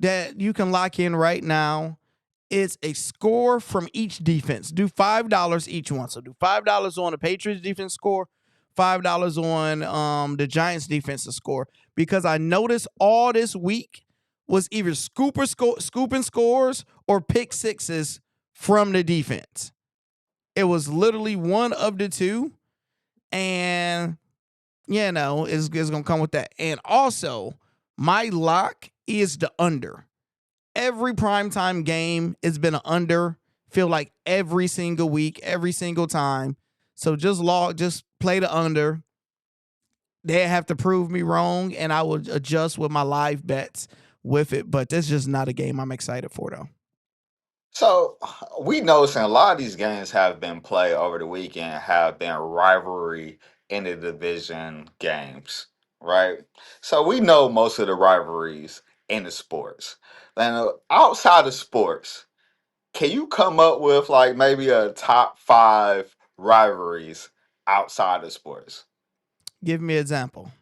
that you can lock in right now is a score from each defense. Do $5 each one. So do $5 on the Patriots defense score, $5 on the Giants defensive score. Because I noticed all this week was either scooping scores or pick sixes from the defense. It was literally one of the two. And it's gonna come with that. And also, my lock is the under. Every primetime game has been an under. Feel like every single week, every single time. So just play the under. They have to prove me wrong, and I will adjust with my live bets with it. But this is just not a game I'm excited for, though. So we know since a lot of these games have been played over the weekend, have been rivalry in the division games, right? So we know most of the rivalries in the sports. And outside of sports, can you come up with like maybe a top 5 rivalries outside of sports? Give me an example.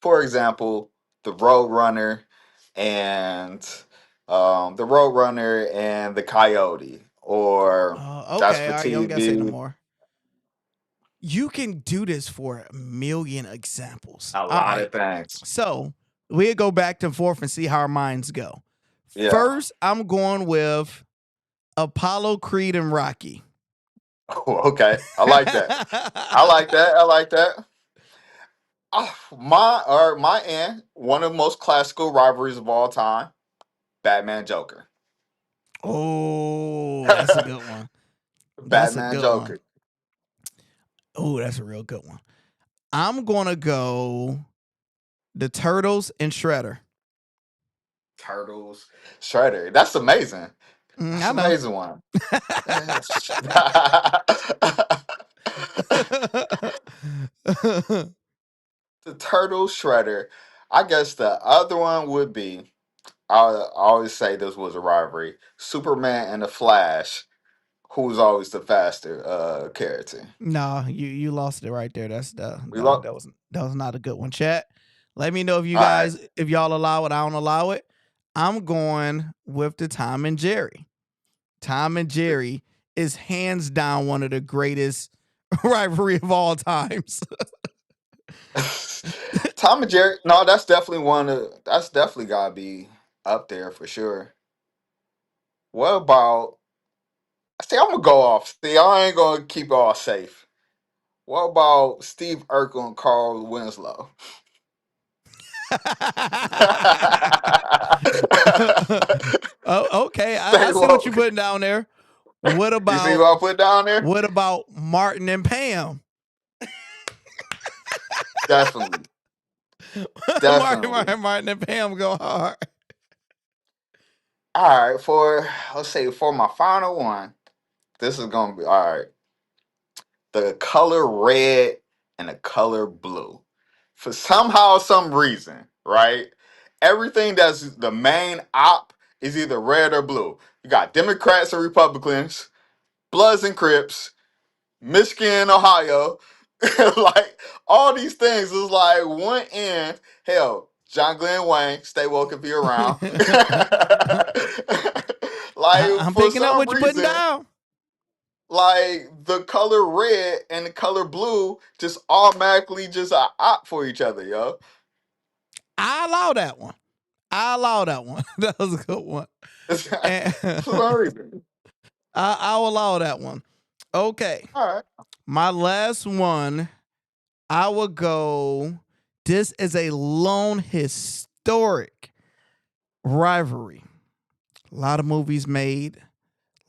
For example, the Roadrunner and the Coyote, or that's Okay, for all right, you don't gotta say no TV. more. You can do this for a million examples. A All lot right. of things. So we'll go back and forth and see how our minds go. Yeah. First, I'm going with Apollo, Creed, and Rocky. Oh, okay. I like that. I like that. I like that. My end, one of the most classical rivalries of all time, Batman Joker. Oh, that's a good one. That's a Batman good one. Joker. Oh, that's a real good one. I'm gonna go the Turtles and Shredder. Turtles. Shredder. That's amazing. That's I an know. amazing one. The Turtle Shredder. I guess the other one would be, I always say this was a rivalry, Superman and the Flash, who's always the faster character. No, you lost it right there. That's We look. that was not a good one. Chat. Let me know All right. if y'all allow it. I don't allow it. I'm going with the Tom and Jerry. Tom and Jerry is hands down one of the greatest rivalry of all times. Tom and Jerry. No, that's definitely that's definitely gotta be up there for sure. What about, see, I'm gonna go off. See, I ain't gonna keep it all safe. What about Steve Urkel and Carl Winslow? Oh, okay. Stay I see what you're woke. putting down there. What You see about what I put down there? Martin and Pam? Definitely. Definitely. Martin and Pam go hard. All right, let's say for my final one, this is gonna be all right. The color red and the color blue. For somehow, some reason, right? Everything that's the main op is either red or blue. You got Democrats and Republicans, Bloods and Crips, Michigan, Ohio. Like all these things is like one end. Hell, John Glenn Wayne, stay woke if you're around. Like I'm for picking up some what you're putting reason, down. like the color red and the color blue just automatically just a op for each other, yo. I allow that one. That was a good one. And For some reason. I'll allow that one. Okay. All right. My last one, I would go. This is a lone historic rivalry. A lot of movies made,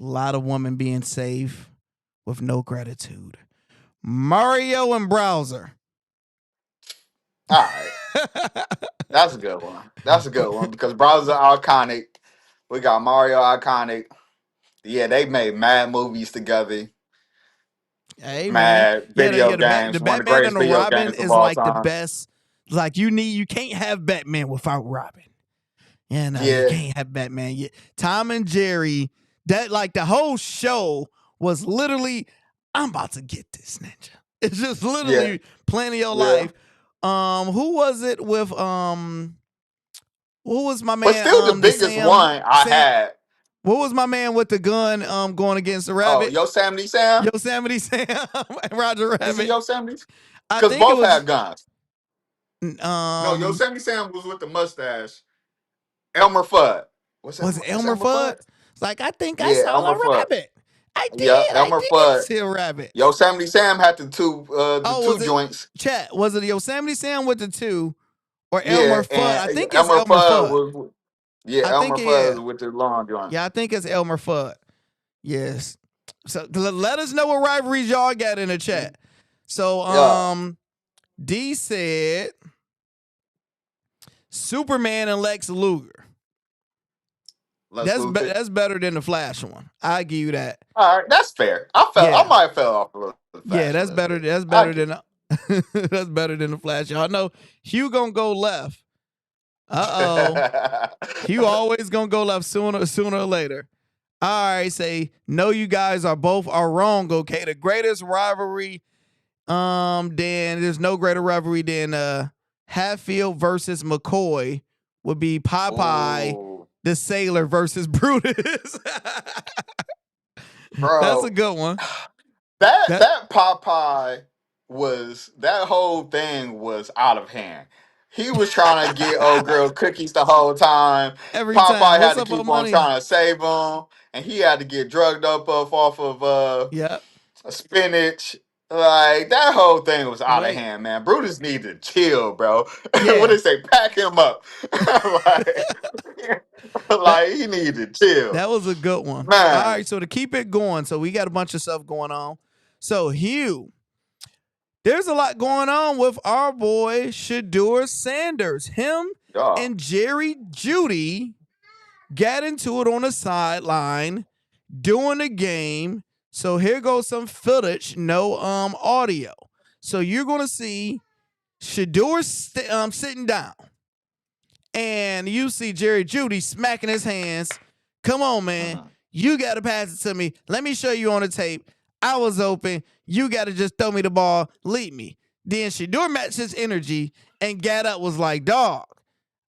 a lot of women being saved with no gratitude. Mario and Browser. All right. That's a good one. That's a good one because Bros are iconic. We got Mario iconic. Yeah, they made mad movies together. Hey man, Mad video the games, one of the Batman and greatest the video Robin games of is all like the time. best. Like you can't have Batman without Robin. You know, you Yeah, can't have Batman. Tom and Jerry, that like the whole show was literally, I'm about to get this ninja. It's just yeah, literally playing your yeah. life. Who was it with who was my But man? still, the The biggest one I Sam. had. What was my man with the gun? Going against the Oh, rabbit. Yosemite Sam. Yosemite Sam and Roger Is it Rabbit. Yosemite? I Because think it both was had guns. No, um Yosemite Sam was with the mustache. Elmer Fudd. was it Was Elmer Elmer Fudd? Fudd? It's like I think I Yeah, saw Elmer a Fudd. rabbit. Yeah, I Elmer did Fudd. see a rabbit. Yosemite Sam had the Oh, two was it joints. chat? Was it Yosemite Sam with the two or Yeah, Elmer Fudd? I and think it's Elmer Elmer Fudd Fudd. was yeah, I think Elmer yeah. Fudd with the long joint. Yeah, I think it's Elmer Fudd. Yes. So let us know what rivalries y'all got in the chat. So Yeah, D said Superman and Lex Luger. let's lose it. That's better than the Flash one. I give you that. All right, that's fair. I Yeah. might have fell off a little Yeah, fast a that's little better. bit. That's I better get than that's better than the Flash. Y'all know Hugh gonna go left. Uh-oh. Hugh always gonna go left sooner or later. All right, say no, you guys are wrong. Okay, the greatest rivalry. Then there's no greater rivalry than Hatfield versus McCoy would be Popeye Ooh, the Sailor versus Brutus. That's a bro. good one. That That Popeye that whole thing was out of hand. He was trying to get old girl cookies the whole time. every time. Popeye had What's to up, keep on money? trying to save him, and he had to get drugged up off of Yep. spinach. Like that whole thing was out of Wait. hand, man. Brutus needed to chill, bro. What Yeah. they say, pack him up. like, That like he needed to chill, that was a good one. All man. right, so to keep it going, so we got a bunch of stuff going on. So Hugh, there's a lot going on with our boy Shedeur Sanders. Him Dog. and Jerry Jeudy got into it on the sideline during the game. So here goes some footage, no audio. So you're gonna see Shedeur sitting down, and you see Jerry Jeudy smacking his hands. Come on, man. Mhm. You got to pass it to me. Let me show you on the tape. I was open. You got to just throw me the ball. Lead me. Then Shedeur matched his energy and got up, was like, dog,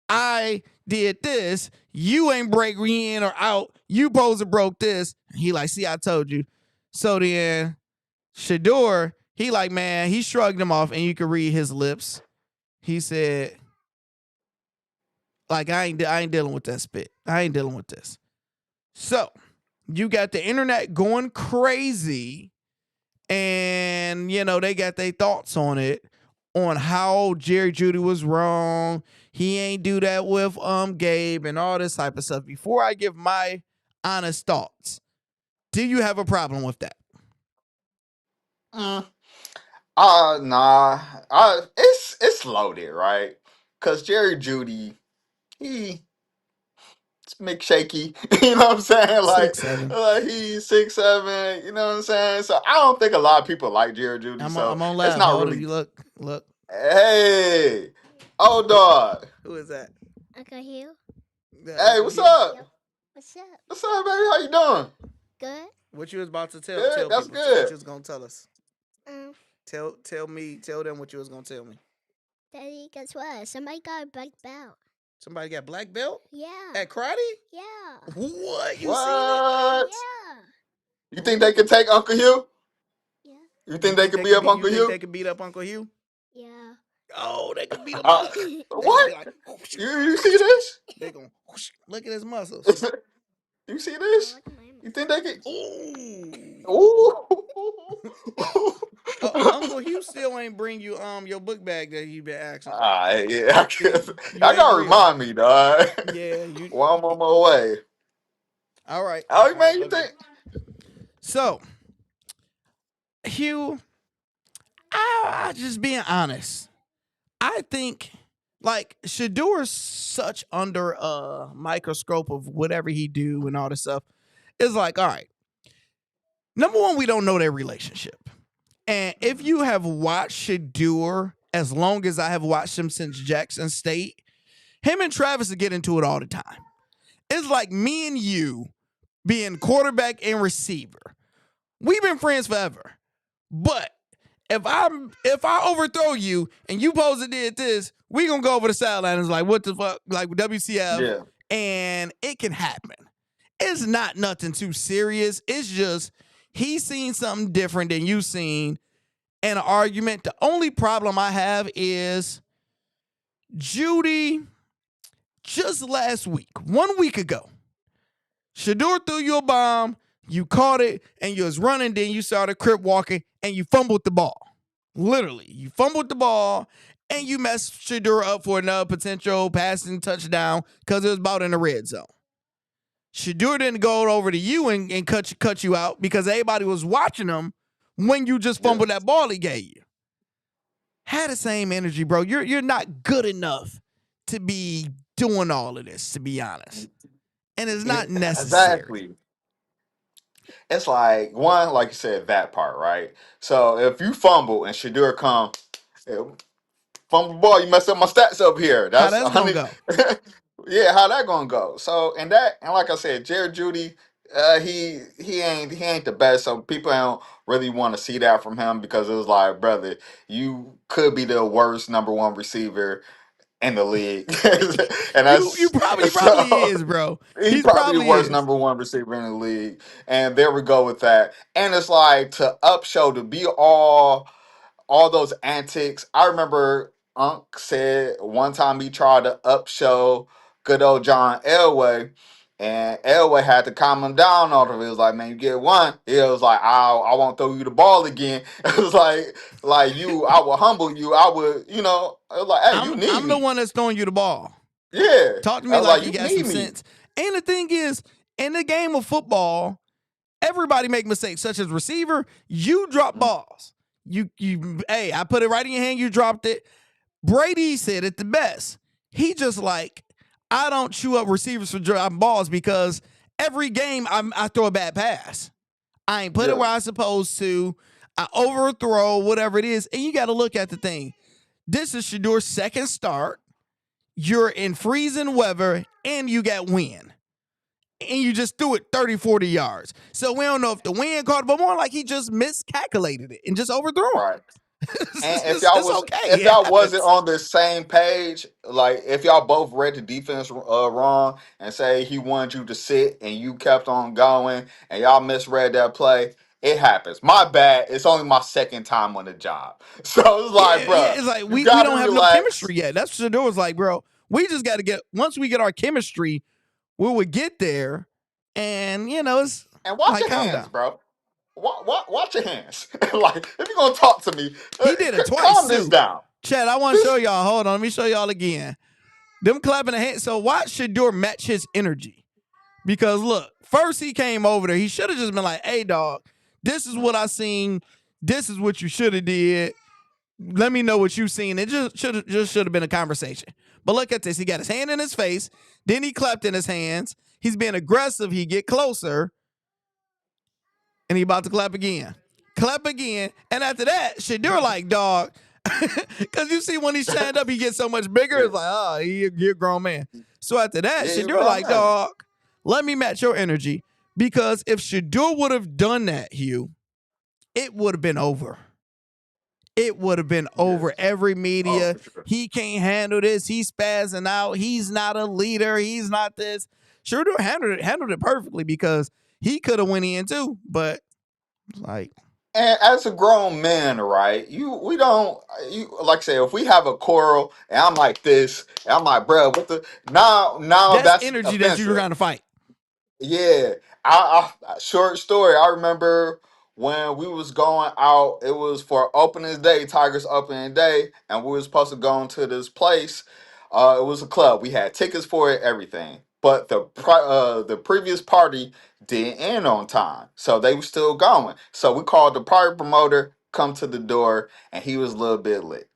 I did this. You ain't break me in or out. You supposed to broke this. He like, see, I told you. So then Shedeur, he like, man, he shrugged him off and you could read his lips. He said, like, I ain't dealing with that spit. I ain't dealing with this. So you got the internet going crazy, and they got their thoughts on it, on how Jerry Jeudy was wrong. He ain't do that with Gabe and all this type of stuff. Before I give my honest thoughts, do you have a problem with that? Mm. Nah. It's loaded, right? Cause Jerry Judy, he's McShaky. You know what I'm saying? 6'7". He's 6'7", you know what I'm saying? So I don't think a lot of people like Jerry Judy. So I'm on it's live. not Hold on, really you look. hey. Oh dog. Who is that? Uncle Hugh. Hey, what's up? Yep. What's up? What's up, baby? How you doing? Good. What you was about to Good, tell that's people? What good. you was gonna tell us? Um, Tell them what you was gonna tell me. Daddy, guess what? Somebody got a black belt. Somebody got black belt Yeah. at karate? Yeah. What? You seen it? What? Yeah. You think they can take Uncle Hugh? Yeah. You think they could be up You Uncle think Hugh? they could beat up Uncle Hugh? Yeah. Oh, they could beat him up. They gonna be What? like, whoosh. You see this? They gonna whoosh. Look at his muscles. You see Oh, this? look at my You think they could? Ooh. Ooh. Uncle Hugh still ain't bring you your book bag that he been asking for. Yeah, You I ain't gotta bring it. remind me, dog. Yeah, you. While I'm on my way. All right. Oh All right. man, you Love you. think? So, Hugh, I just being honest. I think like Shedeur's such under a microscope of whatever he do and all this stuff. It's like, all right. Number one, we don't know their relationship. And if you have watched Shedeur as long as I have watched him since Jackson State, him and Travis get into it all the time. It's like me and you being quarterback and receiver. We've been friends forever. But if I overthrow you and you supposed to did this, we gonna go over the sideline. It's like, what the fuck? Like WCF. Yeah. And it can happen. It's not nothing too serious. It's just he's seen something different than you seen in an argument. The only problem I have is Jeudy just last week, 1 week ago. Shedeur threw you a bomb, you caught it, and you was running, then you started crip walking, and you fumbled the ball. Literally, you fumbled the ball, and you messed Shedeur up for another potential passing touchdown because it was about in the red zone. Shedeur didn't go over to you and cut you out because everybody was watching him when you just fumbled that ball he gave you. Had the same energy, bro. You're not good enough to be doing all of this, to be honest. And it's not necessary. Exactly. It's like, one, like you said, that part, right? So if you fumble and Shedeur come, fumble ball, you messed up my stats up here. How That's that's gonna go? Yeah, how that gonna go? So and like I said, Jared Jeudy, he ain't the best. So people don't really want to see that from him because it was like, brother, you could be the worst number one receiver in the league, and You that's probably is, bro. He's He's probably the probably worst is. number one receiver in the league. And there we go with that. And it's like to upshow, to be all those antics. I remember Unc said one time he tried to upshow good old John Elway, and Elway had to calm him down on him. He was like, "Man, you get one." He was like, I won't throw you the ball again." It was like you, I will humble you. I would, it was like, "Hey, you need I'm me." the one that's throwing you the ball. Yeah, Talk to I me was like like, you "You got need some me." sense. And the thing is, in the game of football, everybody make mistakes, such as receiver. You drop balls. Hey, I put it right in your hand. You dropped it. Brady said it the best. He just like, I don't chew up receivers for dropping balls because every game I throw a bad pass. I ain't put it where I'm supposed to. I overthrow, whatever it is. And you got to look at the thing. This is Shedeur's second start. You're in freezing weather and you got wind. And you just threw it 30, 40 yards. So we don't know if the wind caught it, but more like he just miscalculated it and just overthrew him. Right. And Okay. if y'all wasn't on the same page, like if y'all both read the defense wrong and say he wanted you to sit and you kept on going and y'all misread that play, it happens. My bad. It's only my second time on the job, so it's like, Yeah, bro, it's like you we gotta don't have no relax. chemistry yet. That's what Shedeur was like, bro. We just got to once we get our chemistry, we would get there. And, it's And watch like, your calm hands, down. bro. Watch your hands. Like if you're gonna talk to me, He did it twice, calm this too. down. Chad, I want to show y'all. Hold on. Let me show y'all again. Them clapping the hands. So watch Shedeur match his energy. Because look, first he came over there. He should have just been like, hey, dog, this is what I seen. This is what you should have did. Let me know what you seen. It just should have been a conversation. But look at this. He got his hand in his face. Then he clapped in his hands. He's being aggressive. He get closer. And he about to clap again. Clap again. And after that, Shedeur like, dog. Because you see when he stand up, he gets so much bigger. It's like, oh, you're a grown man. So after that, Yeah, Shedeur like, dog, let me match your energy. Because if Shedeur would have done that, Hugh, it would have been over. It would have been over. Every media, he can't handle this. He's spazzing out. He's not a leader. He's not this. Shedeur handled it perfectly because he could have went in too. But like, And as a grown man, right? We don't. You like I say, if we have a quarrel and I'm like this, and I'm like, bro, what the now that's that's energy that you're offensive. trying to fight. Yeah, short story. I remember when we was going out. It was for opening day, Tigers opening day, and we was supposed to go into this place. It was a club. We had tickets for it, everything. But the previous party didn't end on time, so they were still going. So we called the party promoter, come to the door, and he was a little bit lit.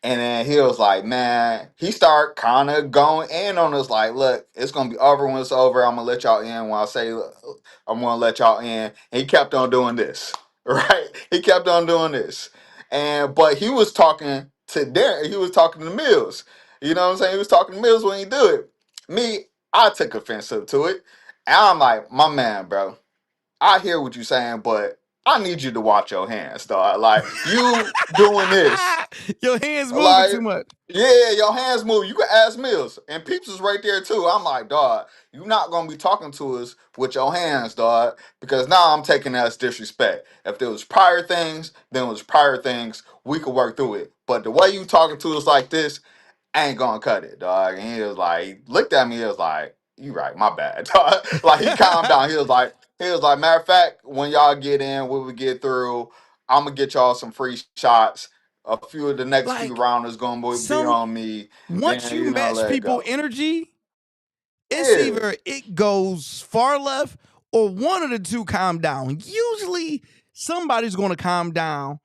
And then he was like, man, he started kind of going in on us like, look, it's going to be over when it's over. I'm going to let y'all in when I say I'm going to let y'all in. And he kept on doing this. right? He kept on doing this, but he was talking to Darren. He was talking to Mills. You know what I'm saying? He was talking to Mills when he do it. Me, I took offensive to it, and I'm like, my man, bro. I hear what you're saying, but I need you to watch your hands, dog. Like you doing this, Your hands moving like too much. yeah, your hands move. You can ask Mills, and Peeps is right there too. I'm like, dog, you're not gonna be talking to us with your hands, dog, because now I'm taking that as disrespect. If there was prior things, then it was prior things. We could work through it. But the way you talking to us like this, ain't gonna cut it, dog. And he was like, he looked at me, he was like, you right, my bad, dog. Like he calmed down. He was like, matter of fact, when y'all get in, when we get through, I'm gonna get y'all some free shots. A few of the next few Like rounders gonna be on me. once Then you match let it people go. energy, it's Yeah, either it goes far left or one of the two calm down. Usually somebody's going to calm down,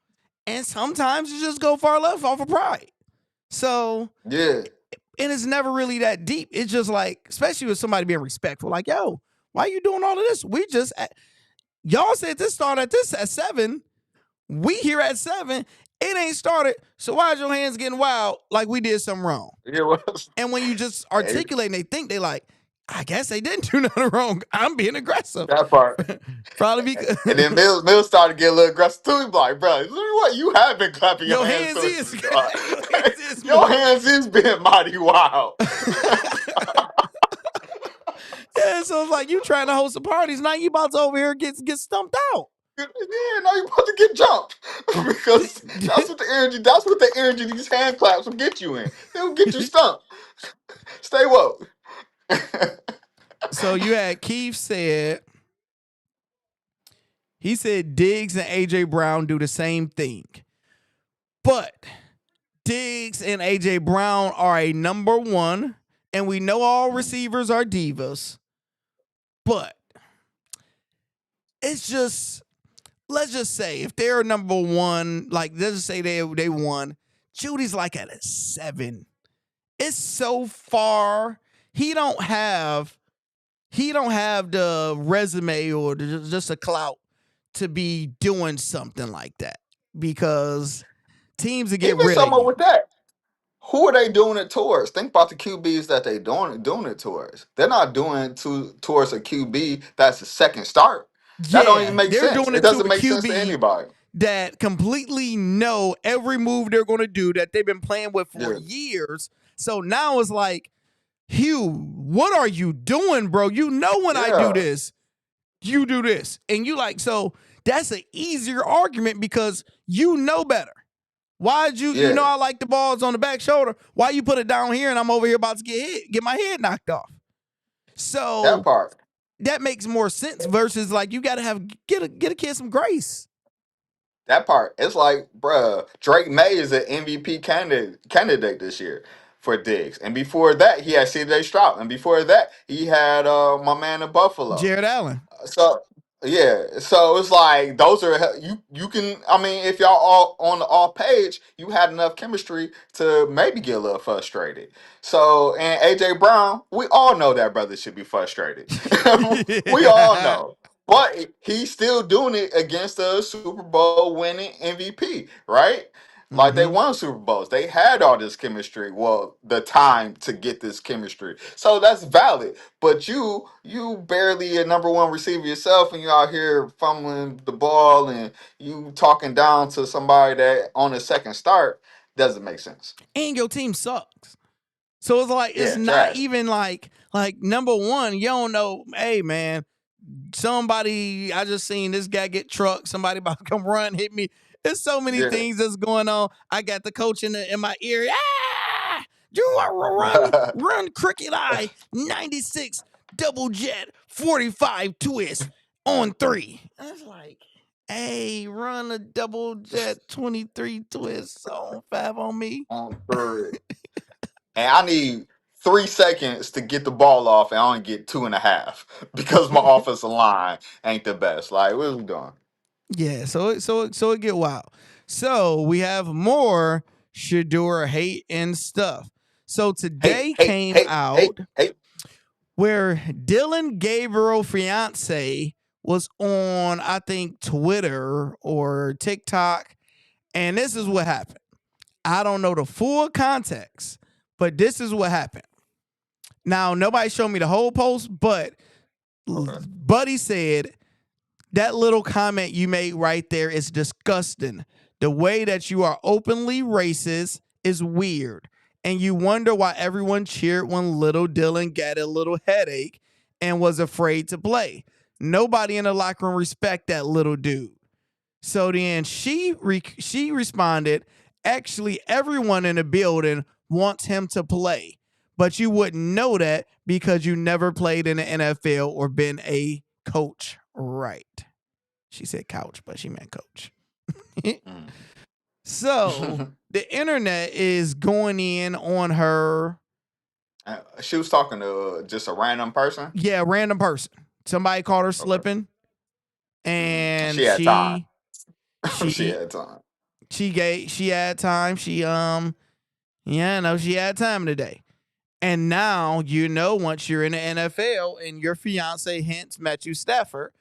and sometimes you just go far left off of pride. So, yeah, and it's never really that deep. It's just like, especially with somebody being respectful, like, yo, why you doing all of this? We just, y'all said this start at 7. We here at 7. It ain't started. So why is your hands getting wild like we did something wrong? it was. And when you just articulate and they think, they like, I guess they didn't do nothing wrong. I'm being aggressive. That part. Probably because And then Mills started to get a little aggressive too. He's like, bro, what? You have been clapping your your hands hands towards is me, dog. your hands is Your moving. hands is being mighty wild. Yeah, so it's like you trying to host some parties. Now you about to over here get stumped out. Yeah, now you about to get jumped. Because that's what the energy these hand claps will get you in. They'll get you stumped. Stay woke. So you had Keith said, he said Diggs and AJ Brown do the same thing. But Diggs and AJ Brown are a number one, and we know all receivers are divas. But it's just, let's just say if they're number one, like let's just say they won, Jeudy's like at a 7. It's so far. He don't have the resume or just a clout to be doing something like that because teams will get Even rid of someone you. with that. Who are they doing it towards? Think about the QBs that they doing it towards. They're not doing it towards a QB that's a second start. That don't even Yeah, make they're sense. doing It it to a doesn't make sense to QB anybody. that completely know every move they're going to do that they've been playing with for Yeah. years. So now it's like, Hugh, what are you doing, bro? You know when I do Yeah. this, you do this. And you like, so that's an easier argument because you know better. Why'd you Yeah. know I like the balls on the back shoulder? Why you put it down here and I'm over here about to get my head knocked off? That So part. that makes more sense versus like you got to get a kid some grace. That part. It's like, bruh, Drake May is an MVP candidate this year for Diggs. And before that, he had CJ Stroud. And before that, he had my man in Buffalo. Jared Allen. So yeah, so it's like those are you can. I mean, if y'all all on the off page, you had enough chemistry to maybe get a little frustrated. So and AJ Brown, we all know that brother should be frustrated. We all know. But he's still doing it against a Super Bowl winning MVP, right? Like they Mm-hmm. won Super Bowls. They had all this chemistry. Well, the time to get this chemistry. So that's valid. But you barely a number one receiver yourself, and you out here fumbling the ball, and you talking down to somebody that on a second start doesn't make sense. And your team sucks. So it's like it's Yeah, not trash. even like number one, you don't know, hey man, somebody I just seen this guy get trucked, somebody about to come run, hit me. There's so many Yeah. things that's going on. I got the coach in my ear. Ah! Run, cricket eye, 96, double jet, 45 twist on 3. I was like, hey, run a double jet 23 twist on 5 on me. On third. And I need 3 seconds to get the ball off, and I only get 2.5 because my offensive line ain't the best. Like, what are we doing? Yeah, so it get wild. So we have more Shedeur hate and stuff. So today came out Hey. where Dylan Gabriel fiance was on, I think, Twitter or TikTok, and this is what happened. I don't know the full context, but this is what happened. Now, nobody showed me the whole post, but Buddy said, that little comment you made right there is disgusting. The way that you are openly racist is weird. And you wonder why everyone cheered when little Dylan got a little headache and was afraid to play. Nobody in the locker room respect that little dude. So then she responded, actually, everyone in the building wants him to play. But you wouldn't know that because you never played in the NFL or been a coach, right? She said couch, but she meant coach. So the internet is going in on her. She was talking to just a random person. Yeah, random person. Somebody caught her slipping, and she had time. She had time. She had time. She had time today. And now, once you're in the NFL and your fiance, hence Matthew Stafford,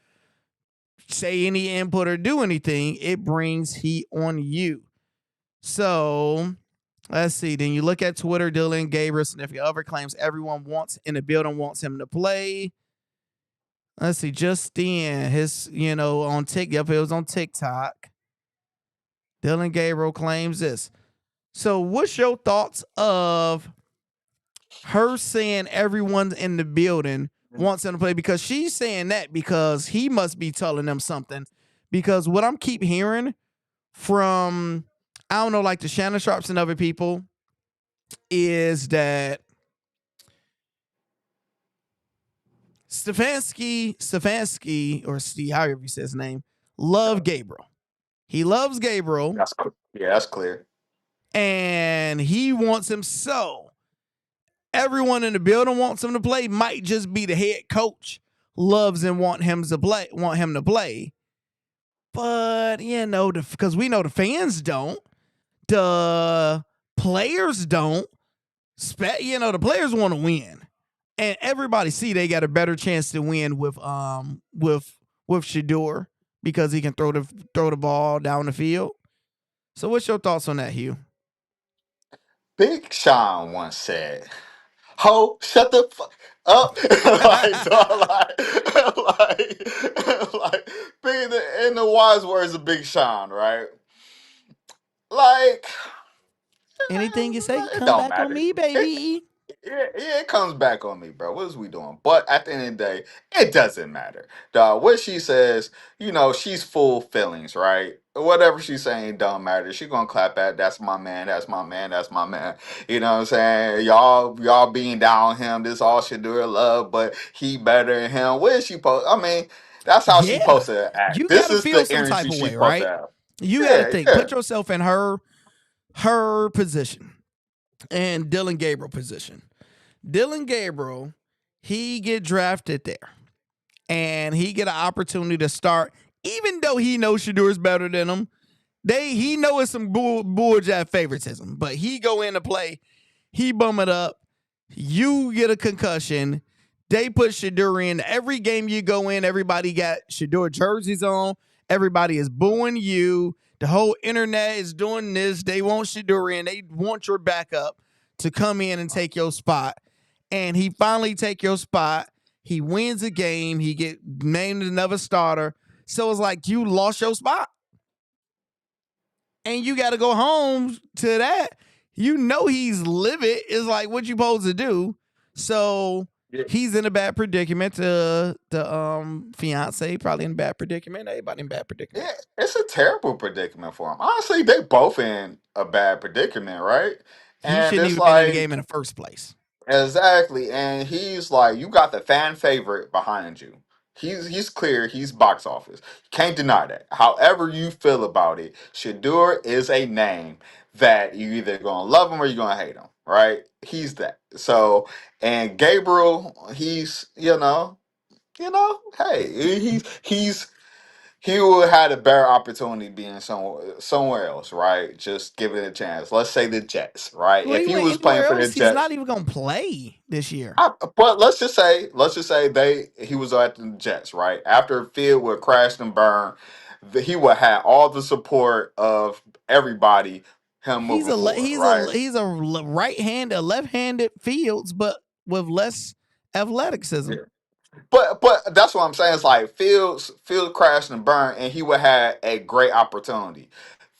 say any input or do anything, it brings heat on you. So let's see. Then you look at Twitter, Dylan Gabriel, significant other claims everyone in the building wants him to play. Let's see. Just then, his, on TikTok, it was on TikTok. Dylan Gabriel claims this. So what's your thoughts of her saying everyone in the building wants him to play? Because she's saying that because he must be telling them something. Because what I'm keep hearing from, I don't know, like the Shannon Sharps and other people, is that Stefanski, or Steve, however you say his name, love Gabriel. He loves Gabriel. That's clear. And he wants him so. Everyone in the building wants him to play. Might just be the head coach loves and want him to play. But because we know the fans don't, the players don't. The players want to win, and everybody see they got a better chance to win with Shedeur because he can throw the ball down the field. So, what's your thoughts on that, Hugh? Big Sean once said, "Ho, shut the fuck up!" like, being in the wise words of Big Sean, right? Like, anything you say, it come don't back matter. on me, baby. It comes back on me, bro. What is we doing? But at the end of the day, it doesn't matter. What she says, she's full feelings, right? Whatever she's saying don't matter. She gonna clap at, that's my man, that's my man, that's my man. You know what I'm saying? Y'all being down on him, this all should do her love, but he better than him. Where is she supposed? I mean, that's how she supposed to act. You This gotta is feel the some type energy of she's way, supposed to right? have. You gotta think. Put yourself in her position and Dylan Gabriel position. Dylan Gabriel, he get drafted there, and he get an opportunity to start, even though he knows Shedeur is better than him. He know it's some bulljack favoritism, but he go in to play, he bum it up. You get a concussion. They put Shedeur in. Every game you go in, everybody got Shedeur jerseys on. Everybody is booing you. The whole internet is doing this. They want Shedeur in. They want your backup to come in and take your spot. And he finally take your spot. He wins a game. He get named another starter. So it's like you lost your spot. And you got to go home to that. He's livid. It's like, what you supposed to do? So he's in a bad predicament. The fiance probably in a bad predicament. Everybody in a bad predicament. Yeah, it's a terrible predicament for him. Honestly, they both in a bad predicament, right? He And shouldn't it's even been in the like, game in the first place. exactly. And he's like, you got the fan favorite behind you. He's clear. He's box office. Can't deny that. However you feel about it, Shedeur is a name that you either gonna love him or you're gonna hate him, right? He's that. So, and Gabriel, he's hey, he's he would have had a better opportunity being somewhere else, right? Just give it a chance. Let's say the Jets, right? Well, If he he went was playing anywhere for the else. He's Jets, not even gonna play this year. but let's just say he was at the Jets, right? After Field would crash and burn, he would have all the support of everybody. Him He's moving a forward, right? right-handed, left-handed Fields, but with less athleticism. But that's what I'm saying. It's like Fields crashed and burned, and he would have a great opportunity.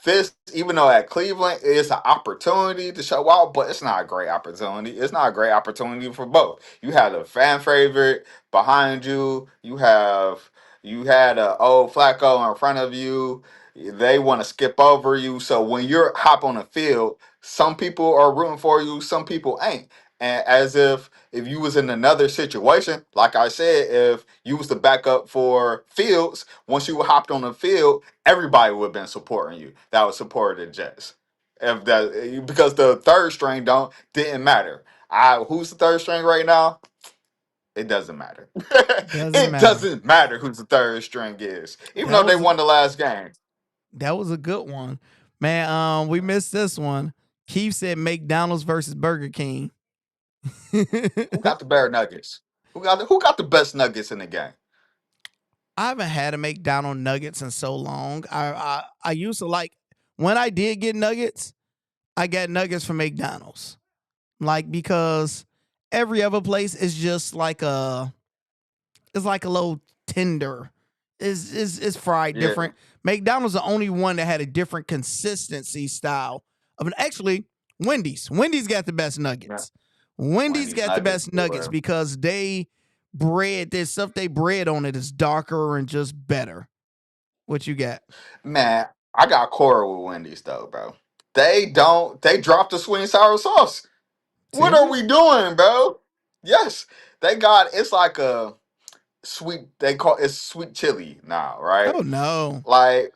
This, even though at Cleveland it's an opportunity to show out, but it's not a great opportunity. It's not a great opportunity for both. You had a fan favorite behind you. You had a old Flacco in front of you. They want to skip over you. So when you're hop on the field, some people are rooting for you, some people ain't. And as if you was in another situation, like I said, if you was the backup for Fields, once you hopped on the field, everybody would have been supporting you. That was supported the Jets. If that because the third string didn't matter. Who's the third string right now? It doesn't matter. Doesn't It matter. doesn't matter who the third string is, even That though they was a won the last game. good one, man. We missed this one. Keith said McDonald's versus Burger King. Who got the better nuggets? Who got the best nuggets in the game? I haven't had a McDonald's nuggets in so long. I used to like when I did get nuggets. I got nuggets from McDonald's, like because every other place is just like it's like a little tender. Is fried Yeah, different. McDonald's the only one that had a different consistency style of an actually Wendy's. Wendy's got the best yeah. nuggets. Wendy's Wendy's got the nuggets, best nuggets boy. because there's stuff they bread on it is darker and just better. What you got? Man, I got quarrel with Wendy's though, bro. They dropped the sweet and sour sauce. What are Serious? we doing, bro? Yes, they got it's like a sweet. They call it's sweet chili now, right? Oh no. Like,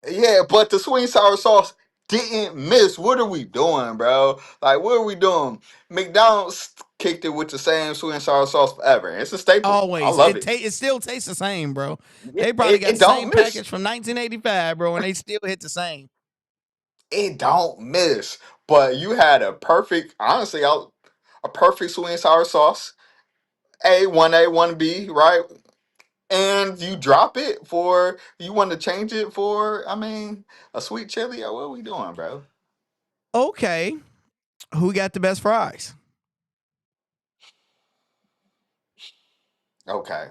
yeah, but the sweet and sour sauce didn't miss. What are we doing, bro? Like, what are we doing? McDonald's kicked it with the same sweet and sour sauce forever. It's a staple. I Always. love it. It still tastes the same, bro. Yeah, They probably it, got it the same don't miss. package from 1985, bro, and they still hit the same. It don't miss. But you had honestly, a perfect sweet and sour sauce. A, 1B, right? And you drop it for, you want to change it for, I mean, a sweet chili? What are we doing, bro? Okay. Who got the best fries? Okay.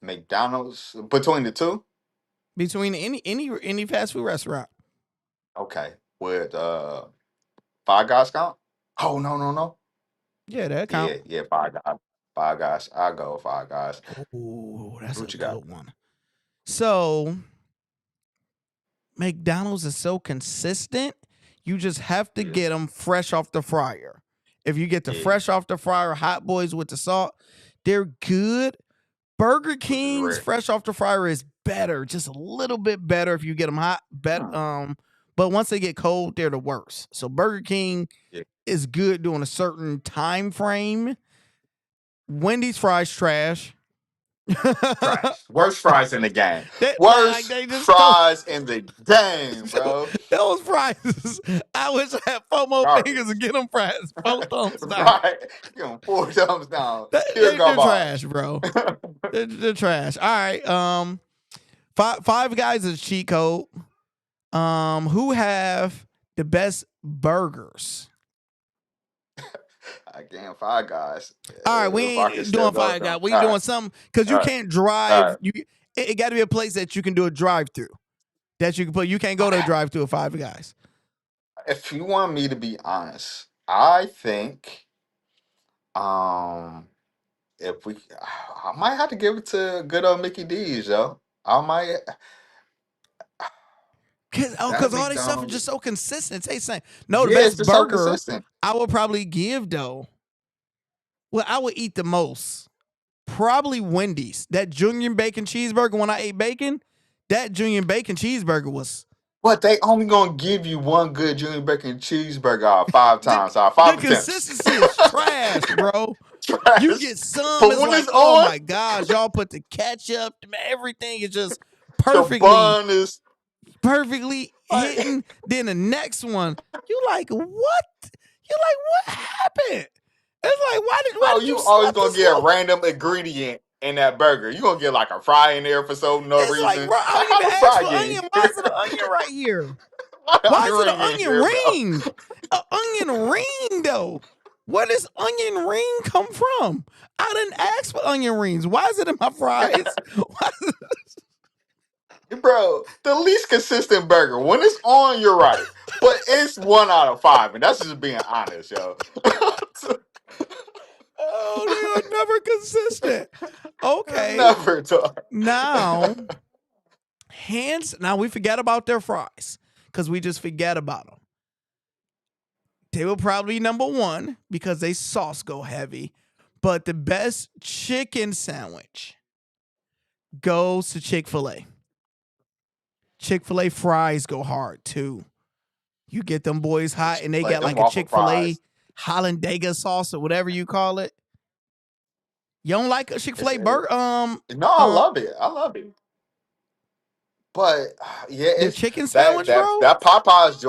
McDonald's, between the two? Between any fast food restaurant. Okay. With Five Guys count? Oh, no, no, no. Yeah, that count. Yeah, Five Guys. Five Guys. I'll go with Five Guys. Oh, that's a What you got? good one. So McDonald's is so consistent. You just have to Yeah. get them fresh off the fryer. If you get the Yeah. fresh off the fryer hot boys with the salt, they're good. Burger Which is King's rare. fresh off the fryer is better, just a little bit better if you get them hot. But once they get cold, they're the worst. So Burger King Yeah. is good during a certain time frame. Wendy's fries trash. Trash. Worst fries in the game. Like Worst they just fries in the game, bro. those fries. I wish I had 4 more fingers to Garbage. get them fries. 4 thumbs down. Right. Give them 4 thumbs down. Pure They're garbage. trash, bro. They're trash. All right. Five Guys is cheat code. Who have the best burgers? Again, Five Guys. All right, we If I can ain't still doing go Five to 'em. Guys. We All doing right. something because you All right. can't All drive. right. It got to be a place that you can do a drive through. That you can put. You can't go to a drive through at Five Guys. If you want me to be honest, I think um if we I might have to give it to good old Mickey D's, yo. I might Cause that all this stuff is McDonald's. just so consistent. It tastes the same. No, the Yeah, it's best just so burger consistent. I would probably give though. Well, I would eat the most. Probably Wendy's. That Junior Bacon cheeseburger when I ate bacon, that Junior Bacon cheeseburger was But they only gonna give you one good junior bacon cheeseburger out 5 times out of the 5 attempts. consistency is trash, bro. You Trash. get some, But it's when like, it's oh on, my gosh, y'all put the ketchup, everything is just perfectly is perfectly like, hitting. Then the next one, you like, what? You like, what happened? It's like, why bro, did you you always slap gonna this get a low? random ingredient in that burger. You gonna get like a fry in there for no It's like, reason. bro, I Like, don't how even the ask fry for get in onion. Why here? is it an onion right here? Why the Why onion is it an ring in onion here, bro? ring? An onion ring, though. Where does onion ring come from? I didn't ask for onion rings. Why is it in my fries? Why is it- Bro, the least consistent burger. When it's on, you're right. But it's 1 out of 5, and that's just being honest, yo. Oh, they are never consistent. Okay. Never talk. Now, now we forget about their fries because we just forget about them. They will probably be number one because they sauce go heavy. But the best chicken sandwich goes to Chick-fil-A. Chick-fil-A fries go hard too. You get them boys hot and they Like got them like a waffle Chick-fil-A fries. Hollandaise sauce or whatever you call it. You don't like a It's, Chick-fil-A burger? no, I love it. I love it. But yeah, Their it's chicken that sandwich, that bro? that Popeyes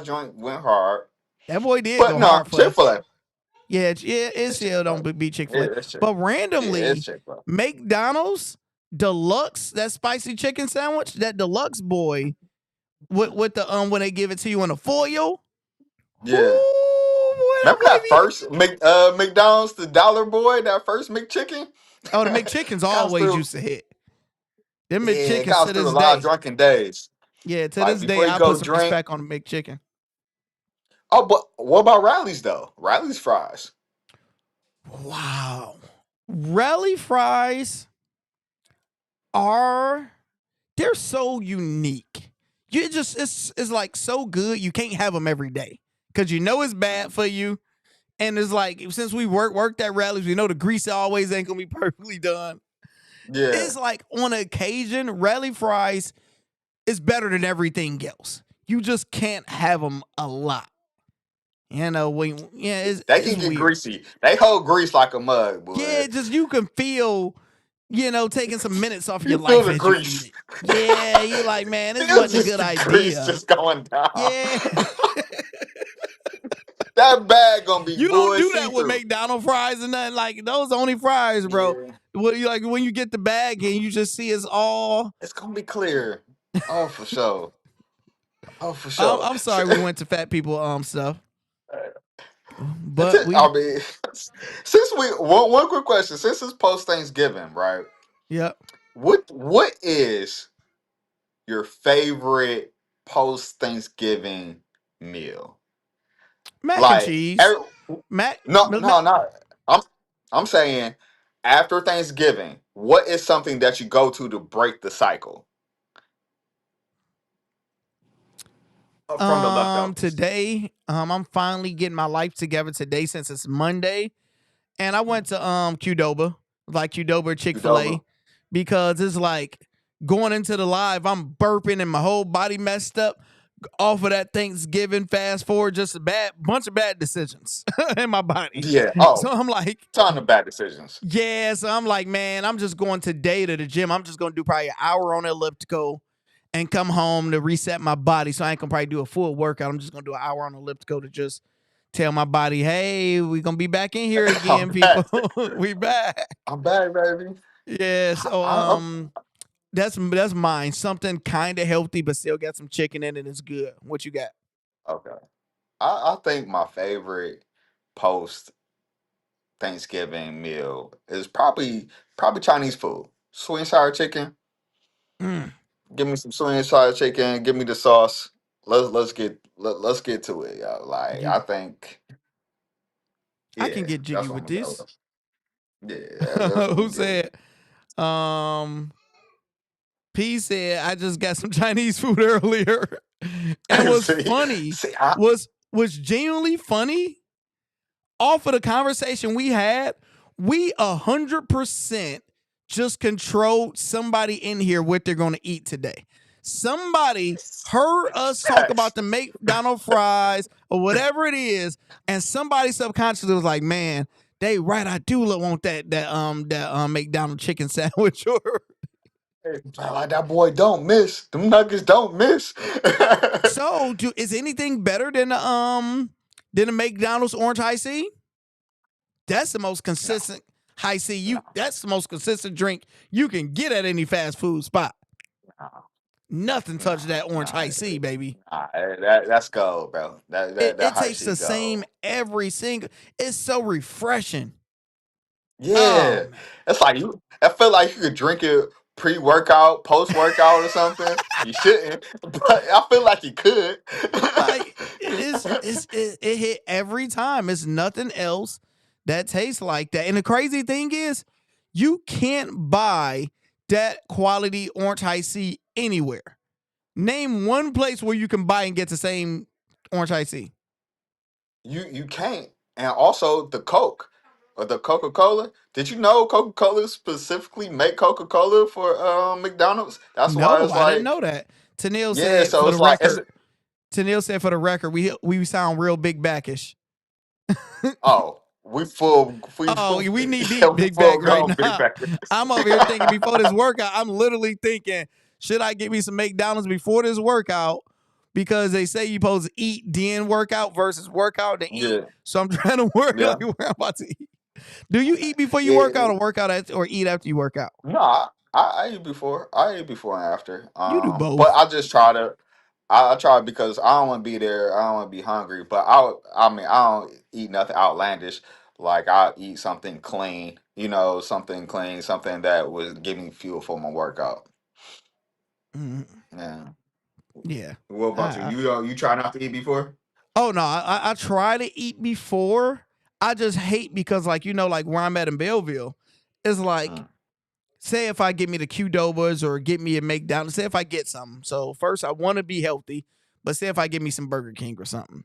joint went hard. That boy did But go no, hard for you. Chick-fil-A. Yeah, it It's still Chick-fil-A. don't beat Chick-fil-A. It's Chick. But Yeah, it's randomly, Chick-fil-A. McDonald's Deluxe, that spicy chicken sandwich, that deluxe boy, with the when they give it to you in a foil. Yeah. Ooh, boy, that Remember boy that be. first McDonald's, the Dollar Boy, that first McChicken? Oh, the McChickens got us always through. used to hit. Them Yeah, it McChickens got us to through a this lot of day. drunken days. Yeah, to Like this day, before you I put go some drink. respect on the McChicken. Oh, but what about Rally's though? Rally's fries. Wow. Rally fries are they're so unique. You just it's like so good you can't have them every day because you know it's bad for you. And it's like since we worked at rallies, we know the grease always ain't gonna be perfectly done. Yeah. It's like on occasion, rally fries is better than everything else. You just can't have them a lot. You know when They it's can get weird. greasy. They hold grease like a mug, boy. Yeah, just you can feel, taking some minutes off your You feel life the as you eat grease. it. Yeah, you're like, man, this It's wasn't a just good the grease idea. just going down. Yeah. That bag gonna be You don't boy do see that with through. McDonald's fries and nothing. Like those only fries, bro. Yeah. What you like when you get the bag and you just see it's all. It's gonna be clear. Oh, for sure. Oh, for sure. I'm sorry we went to fat people stuff, but we I mean, since one quick question, since it's post Thanksgiving, right? yeah What is your favorite post Thanksgiving meal? mac and Like, cheese. Mac. no, no, not. I'm saying after Thanksgiving, what is something that you go to break the cycle from the leftovers? Today I'm finally getting my life together today since it's Monday. And I went to Qdoba, like Qdoba Chick-fil-A, Qdoba. because it's like going into the live, I'm burping and my whole body messed up off of that Thanksgiving. Fast forward, just a bunch of bad decisions in my body. Yeah. So Oh, I'm like, ton of bad decisions. yeah. So I'm like, man, I'm just going today to the gym. I'm just gonna do probably an hour on the elliptical and come home to reset my body. So I ain't gonna probably do a full workout. I'm just gonna do an hour on the elliptical to just tell my body, hey, we gonna be back in here I'm again, people. back. We back. I'm back, baby. Yeah. So I'm that's mine. Something kind of healthy, but still got some chicken in it. It's good. What you got? okay. I think my favorite post Thanksgiving meal is probably Chinese food. Sweet and sour chicken. Mm, Give me some sweet and sour chicken. Give me the sauce. Let's get to it, yo. Like you, I think, I can yeah, get jiggy that's what with I'm gonna go this. with. Yeah, that's what I'm Who gonna get with. said? Um, P said I just got some Chinese food earlier, and was see, funny. see, Was genuinely funny off of the conversation we had. We 100% just controlled somebody in here what they're going to eat today. Somebody heard us talk facts. about the McDonald's fries or whatever it is, and somebody subconsciously was like, "Man, they right. I do want that McDonald's chicken sandwich." Or Like that boy don't miss. Them Nuggets don't miss. So, is anything better than the McDonald's orange high C? That's the most No, consistent high C. no, That's the most consistent drink you can get at any fast food spot. no, Nothing touched no, that orange high no. C, baby. That's gold, bro. That It high tastes C the same gold. every single. It's so refreshing. Oh Yeah, man, it's like you. I feel like you could drink it pre-workout, post-workout, or something. You shouldn't, but I feel like you could. like it hit every time. It's nothing else that tastes like that. And the crazy thing is, you can't buy that quality orange high C anywhere. Name one place where you can buy and get the same orange high C. You can't. And also the Coke or the Coca Cola. Did you know Coca Cola specifically make Coca Cola for McDonald's? That's why No, it's I didn't know like that. Tanil yeah. said So for the it's like it's record. Tanil said for the record, we sound real big backish. oh Oh, we need yeah, deep we big full back right grown big now. back. I'm over here thinking before this workout, I'm literally thinking, should I get me some McDonald's before this workout? Because they say you're supposed to eat then workout versus workout to eat. Yeah, So I'm trying to worry yeah, like where I'm about to eat. Do you eat before you work yeah. out or work out or eat after you work out? No, I eat before. I eat before and after. You do But both. I just try to. I try because I don't want to be there. I don't want to be hungry. But I mean, I don't eat nothing outlandish. Like I eat something clean. Something clean, something that was giving fuel for my workout. Mm, Yeah. yeah. What about you? You try not to eat before? Oh no, I try to eat before. I just hate because like where I'm at in Belleville, it's like Mm. say if I get me the Qdobas or get me a McDonald's, say if I get something. So first I want to be healthy, but say if I get me some Burger King or something,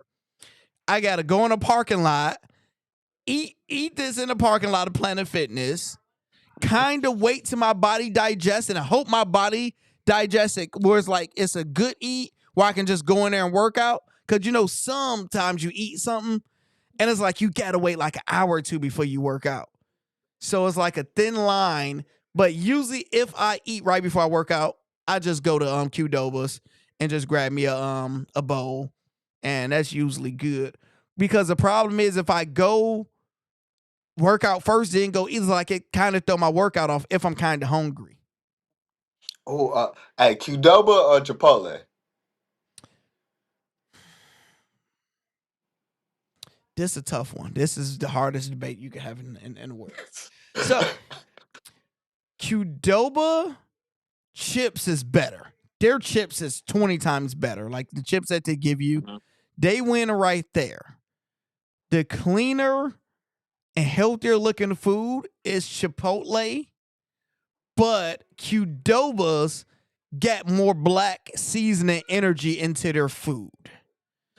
I gotta go in a parking lot, eat this in the parking lot of Planet Fitness, kind of wait till my body digests, and I hope my body digests it where it's like it's a good eat where I can just go in there and work out. Cause sometimes you eat something and it's like you gotta wait like an hour or two before you work out. So it's like a thin line. But usually if I eat right before I work out, I just go to Qdobas and just grab me a bowl. And that's usually good. Because the problem is if I go work out first, then go eat, like it kind of throw my workout off if I'm kind of hungry. Oh, hey, Qdoba or Chipotle? This is a tough one. This is the hardest debate you can have in the world. So Qdoba chips is better. Their chips is 20 times better. Like the chips that they give you, Mhm. they win right there. The cleaner and healthier looking food is Chipotle, but Qdoba's get more black seasoning energy into their food.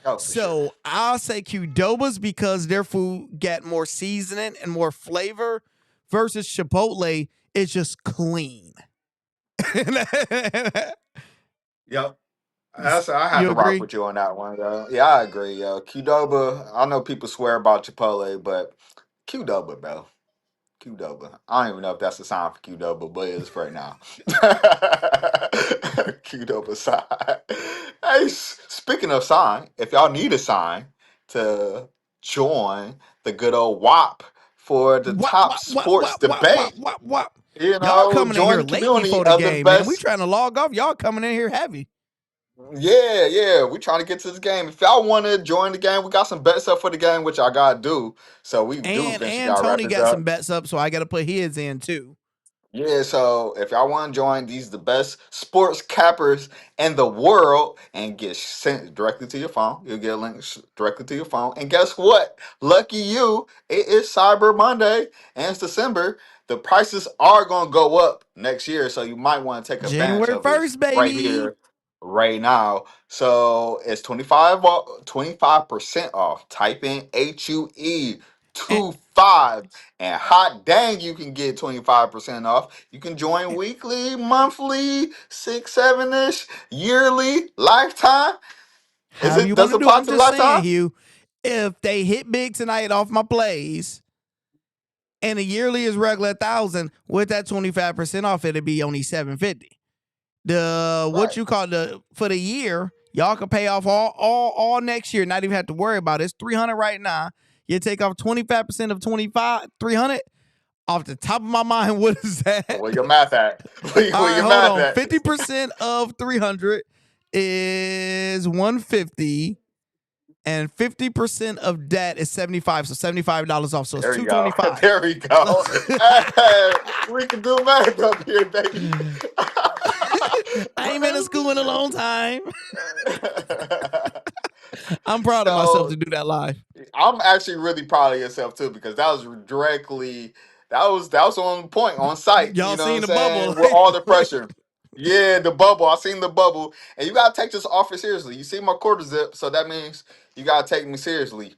Oh, for sure. So I'll say Qdoba's because their food get more seasoning and more flavor versus Chipotle is just clean. Yep. I have You to rock agree? with you on that one, though. Yeah, I agree, yo. Qdoba, I know people swear about Chipotle, but Qdoba, bro. Qdoba. I don't even know if that's the sign for Qdoba, but it is right now. Qdoba sign. Hey, speaking of sign, if y'all need a sign to join the good old WAP for the What, top what, what, sports what, what, what, debate, what, what? Y'all coming in join here the late community before the of the game, man. We best. trying to log off. Y'all coming in here heavy. Yeah, yeah, we trying to get to this game. If y'all want to join the game, we got some bets up for the game, which I gotta do. So we do eventually And gotta wrap Tony this got up. some bets up, so I got to put his in too. Yeah, so if y'all want to join, these the best sports cappers in the world and get sent directly to your phone. You'll get a link directly to your phone. And guess what? Lucky you, it is Cyber Monday and it's December. The prices are going to go up next year, so you might want to take advantage January of it 1st, right baby. here, right now. So it's 25% off. Type in HUE And 25 and hot dang, you can get 25% off. You can join weekly, monthly, 6, 7-ish, yearly, lifetime. however you Does want to it do it, apply I'm to just lifetime? saying, Hugh, if they hit big tonight off my plays and the yearly is regular 1,000, with that 25% off, it'd be only 750. what you call for the year. Y'all can pay off all next year. Not even have to worry about it. It's $300 right now. You take off 25% of 300. Off the top of my mind, what is that? Where your math at? Where All right, your hold math on. at? 50% of 300 is 150, and 50% of that is 75. So $75 off. So it's There we go. $225. There we go. Hey, we can do math up here, baby. I ain't been in school in a long time. I'm proud of myself So to do that live. I'm actually really proud of yourself too, because that was directly that was on point, on site. Y'all You know what seen I'm the bubble? saying? With all the pressure. Yeah, the bubble. I seen the bubble. And you gotta take this offer seriously. You see my quarter zip, so that means you gotta take me seriously.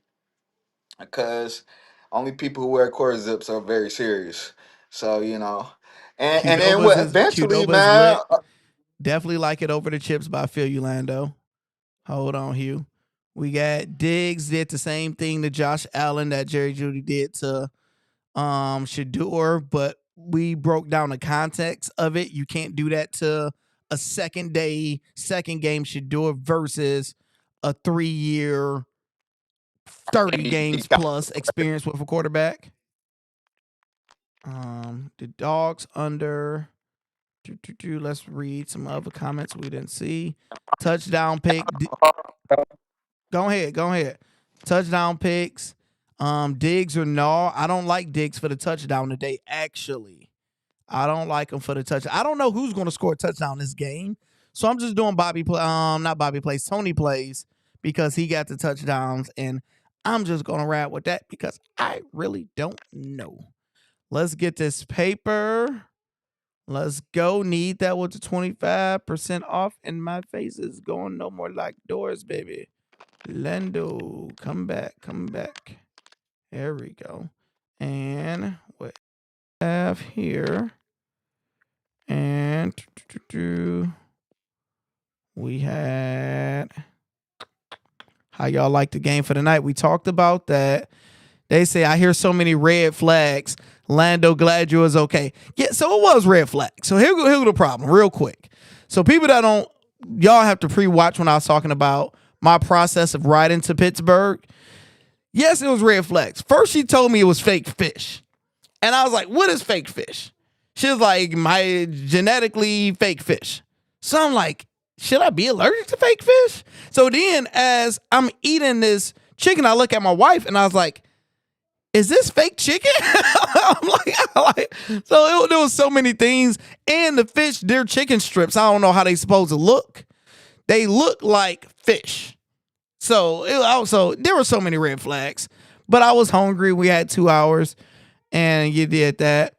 Because only people who wear quarter zips are very serious. So, And then what eventually, Qdoba's man. lit. Definitely like it over the chips, but I feel you, Lando. Hold on, Hugh. We got Diggs did the same thing to Josh Allen that Jerry Jeudy did to Shedeur, but we broke down the context of it. You can't do that to a second game Shedeur versus a 3-year 30 games plus experience with a quarterback. The dogs under. Let's read some other comments we didn't see. Touchdown pick. Go ahead. Touchdown picks. Diggs or no. I don't like Diggs for the touchdown today, actually. I don't like him for the touchdown. I don't know who's going to score a touchdown this game. So I'm just doing Tony plays because he got the touchdowns, and I'm just going to ride with that because I really don't know. Let's get this paper. Let's go. Need that with the 25% off, and my face is going no more like doors, baby. Lando, come back. There we go. And what we have here, and we had how y'all like the game for the night. We talked about that. They say I hear so many red flags. Lando, glad you was okay. Yeah, so it was red flag. So here go the problem real quick. So people that y'all have to pre-watch when I was talking about my process of riding to Pittsburgh. Yes, it was red flags. First, she told me it was fake fish. And I was like, what is fake fish? She was like, my genetically fake fish. So I'm like, should I be allergic to fake fish? So then as I'm eating this chicken, I look at my wife and I was like, is this fake chicken? I'm like, so there was so many things. And the fish, they're chicken strips. I don't know how they supposed to look. They look like fish. So there were so many red flags. But I was hungry. We had 2 hours, and you did that.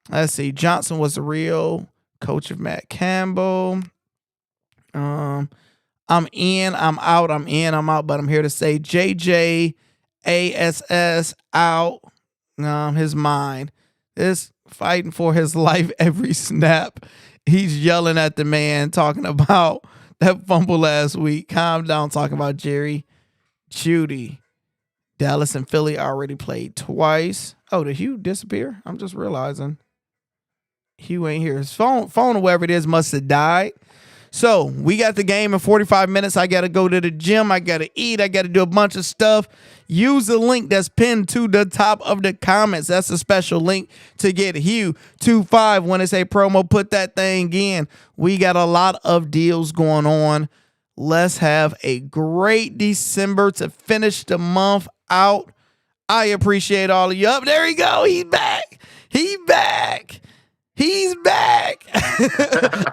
Let's see. Johnson was the real coach of Matt Campbell. I'm in, I'm out, I'm in, I'm out. But I'm here to say JJ ASS out. His mind is fighting for his life every snap. He's yelling at the man, talking about that fumble last week. Calm down, talking about Jerry Jeudy. Dallas and Philly already played twice. Oh, did Hugh disappear? I'm just realizing Hugh ain't here. His phone or wherever it is must have died. So we got the game in 45 minutes. I got to go to the gym. I got to eat. I got to do a bunch of stuff. Use the link that's pinned to the top of the comments. That's a special link to get Hugh 25 when it's a promo. Put that thing in. We got a lot of deals going on. Let's have a great December to finish the month out. I appreciate all of you. Up there we go. He's back. He's back.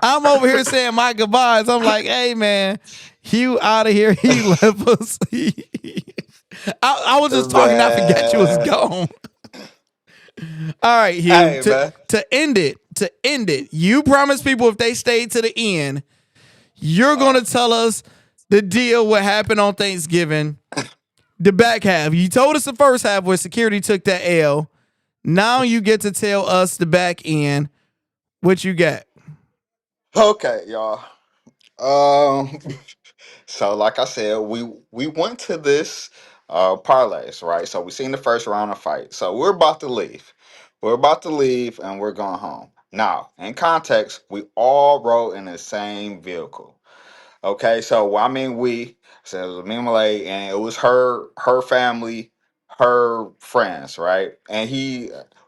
I'm over here saying my goodbyes. I'm like, hey, man, Hugh out of here. He left us. I was just talking. I forgot you was gone. All right, Hugh. Hey, to end it, you promised people if they stayed to the end, you're going to tell us the deal what happened on Thanksgiving, the back half. You told us the first half where security took that L. Now you get to tell us the back end. What you got? Okay, y'all. So like I said, we went to this parlays, right? So we seen the first round of fight. So we're about to leave. And we're going home. Now, in context, we all rode in the same vehicle. Okay, so I mean we, so it was me and Malay, and it was her family, her friends, right? And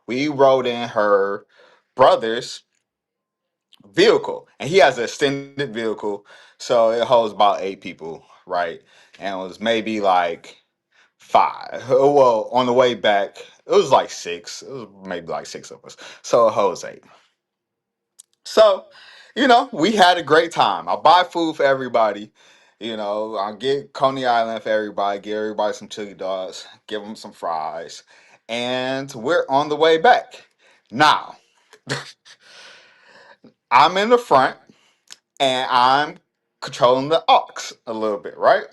we rode in her brother's vehicle, and he has an extended vehicle, so it holds about 8 people, right? And it was maybe like five. Well, on the way back, it was like six. It was maybe like six of us, so it holds 8. So, we had a great time. I buy food for everybody. I get Coney Island for everybody, give everybody some chili dogs, give them some fries, and we're on the way back. Now, I'm in the front and I'm controlling the aux a little bit, right?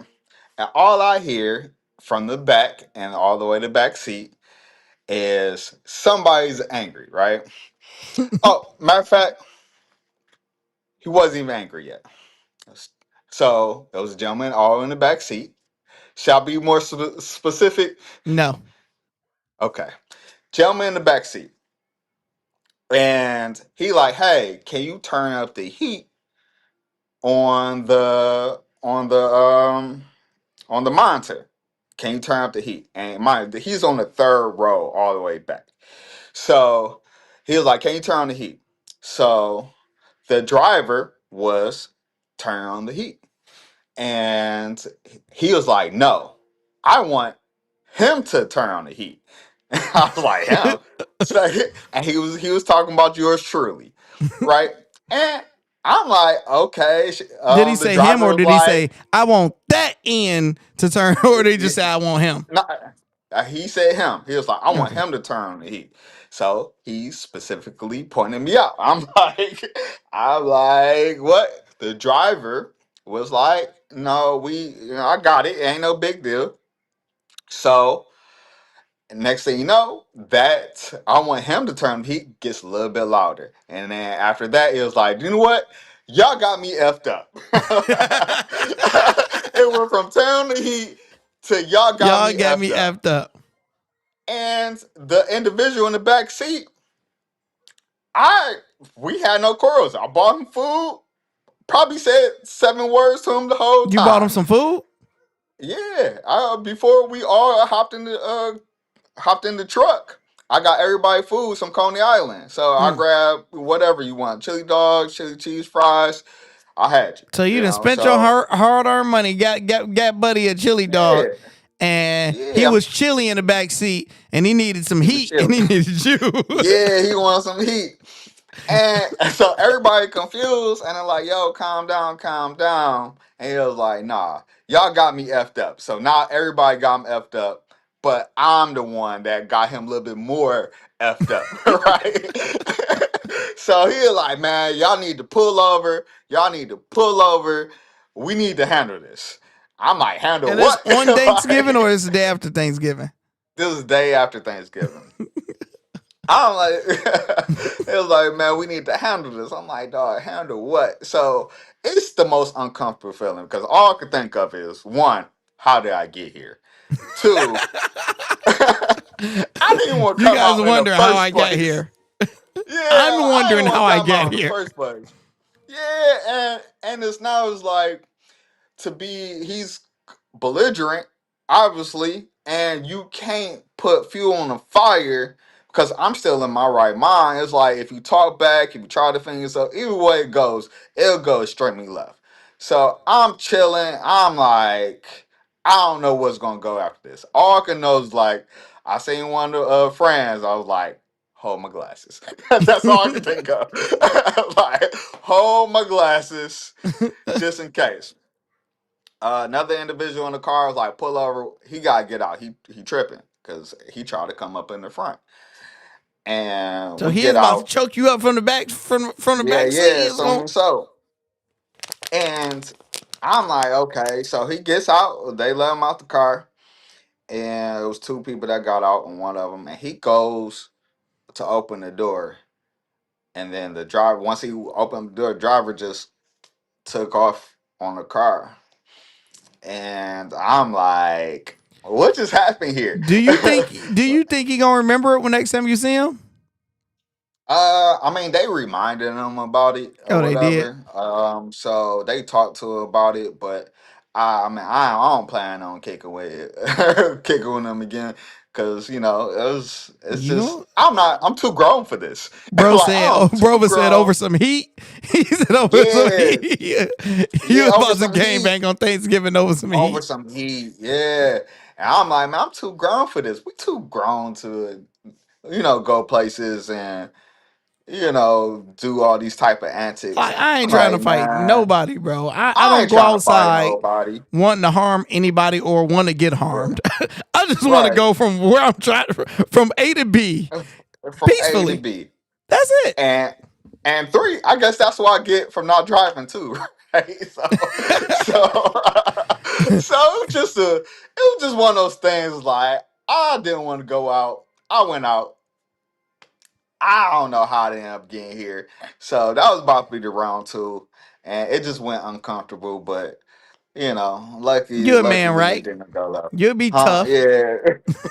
And all I hear from the back and all the way to the back seat is somebody's angry, right? Oh, matter of fact, he wasn't even angry yet. So there was a gentleman all in the back seat. Shall I be more specific? No. Okay, gentleman in the back seat, and he like, hey, can you turn up the heat on the monitor? Can you turn up the heat? And mind, he's on the third row all the way back. So he was like, can you turn on the heat? So the driver was turning on the heat. And he was like, no, I want him to turn on the heat. And I was like, him? So, and he was talking about yours truly, right? And I'm like, okay. Did he The say him driver or was did he like, say, I want that end to turn, or did he just say, I want him? no, he said him. He was like, I want Okay. him to turn on the heat. So he specifically pointed me out. I'm like, what? The driver was like, no, I got it. It ain't no big deal. So next thing you know, that I want him to turn the heat gets a little bit louder. And then after that, it was like, you know what? Y'all got me effed up. It went from turn the heat to y'all got Y'all me got me effed up. effed up. And the individual in the back seat, I we had no quarrels. I bought him food. Probably said 7 words to him the whole You bought him time. some food? Yeah, before we all hopped in the truck. I got everybody food, some Coney Island. So I Mm. grabbed whatever you want. Chili dogs, chili cheese fries. I had So you you. done spent your So hard-earned money, got buddy a chili dog, yeah. and he Yeah. was chilly in the back seat, and he needed some He was heat, and chilling. he needed you. Yeah, he wanted some heat. And so everybody confused and they're like, yo, calm down, calm down. And he was like, nah, y'all got me effed up. So now everybody got him effed up, but I'm the one that got him a little bit more effed up, right? So he was like, man, y'all need to pull over. Y'all need to pull over. We need to handle this. I'm like, handle And it's what? on Thanksgiving or Like, it's the day after Thanksgiving? this is day after Thanksgiving. I'm like, it was like, man, we need to handle this. I'm like, dog, handle what? So it's the most uncomfortable feeling because all I could think of is one, how did I get here? Two, I didn't even want to You come guys out in the wonder how I first got place. here. Yeah, I'm I didn't wondering want how to I come got out in the here. first place. Yeah, and it's now it's like he's belligerent, obviously, and you can't put fuel on the fire because I'm still in my right mind. It's like if you talk back, if you try to figure yourself, either way it goes, it'll go extremely left. So I'm chilling. I'm like, I don't know what's gonna go after this. All I can know is like, I seen one of friends. I was like, hold my glasses. That's all I can think of. Like, hold my glasses just in case. Another individual in the car was like, pull over. He gotta get out. He tripping because he tried to come up in the front, and So we he is get about to out. choke you up from the back from the Yeah, back seat. yeah, He's going. so. And I'm like, okay. So he gets out. They let him out the car, and it was 2 people that got out, and one of them, and he goes to open the door, and then the driver, once he opened the door, driver just took off on the car, and I'm like, what just happened here? Do you think he gonna remember it when next time you see him? I mean, they reminded him about it or Oh, they did. whatever. So they talked to her about it, but I don't plan on kicking with kicking with them again because it's You just know, I'm too grown for this. bro Like said, oh, I'm too brother said over grown. some heat. He said over some Yeah, heat. He yeah, was over about to some game heat, bang on Thanksgiving over some over heat. some heat. Yeah, and I'm like, man, I'm too grown for this. We too grown to go places and do all these type of antics. Like, I ain't trying to Like, fight man, nobody, bro. I I don't ain't go trying to fight outside nobody. wanting to harm anybody or want to get R- harmed. I just want to Right. go from where I'm trying from A to B From A to peacefully. B. That's it. And and three, I guess that's what I get from not driving too. Right. So so it was just one of those things like I didn't want to go out. I went out. I don't know how they ended up getting here. So that was about to be the round two. And it just went uncomfortable, but You're a man, luckily it right? didn't go left. You'll be Huh? tough. Yeah.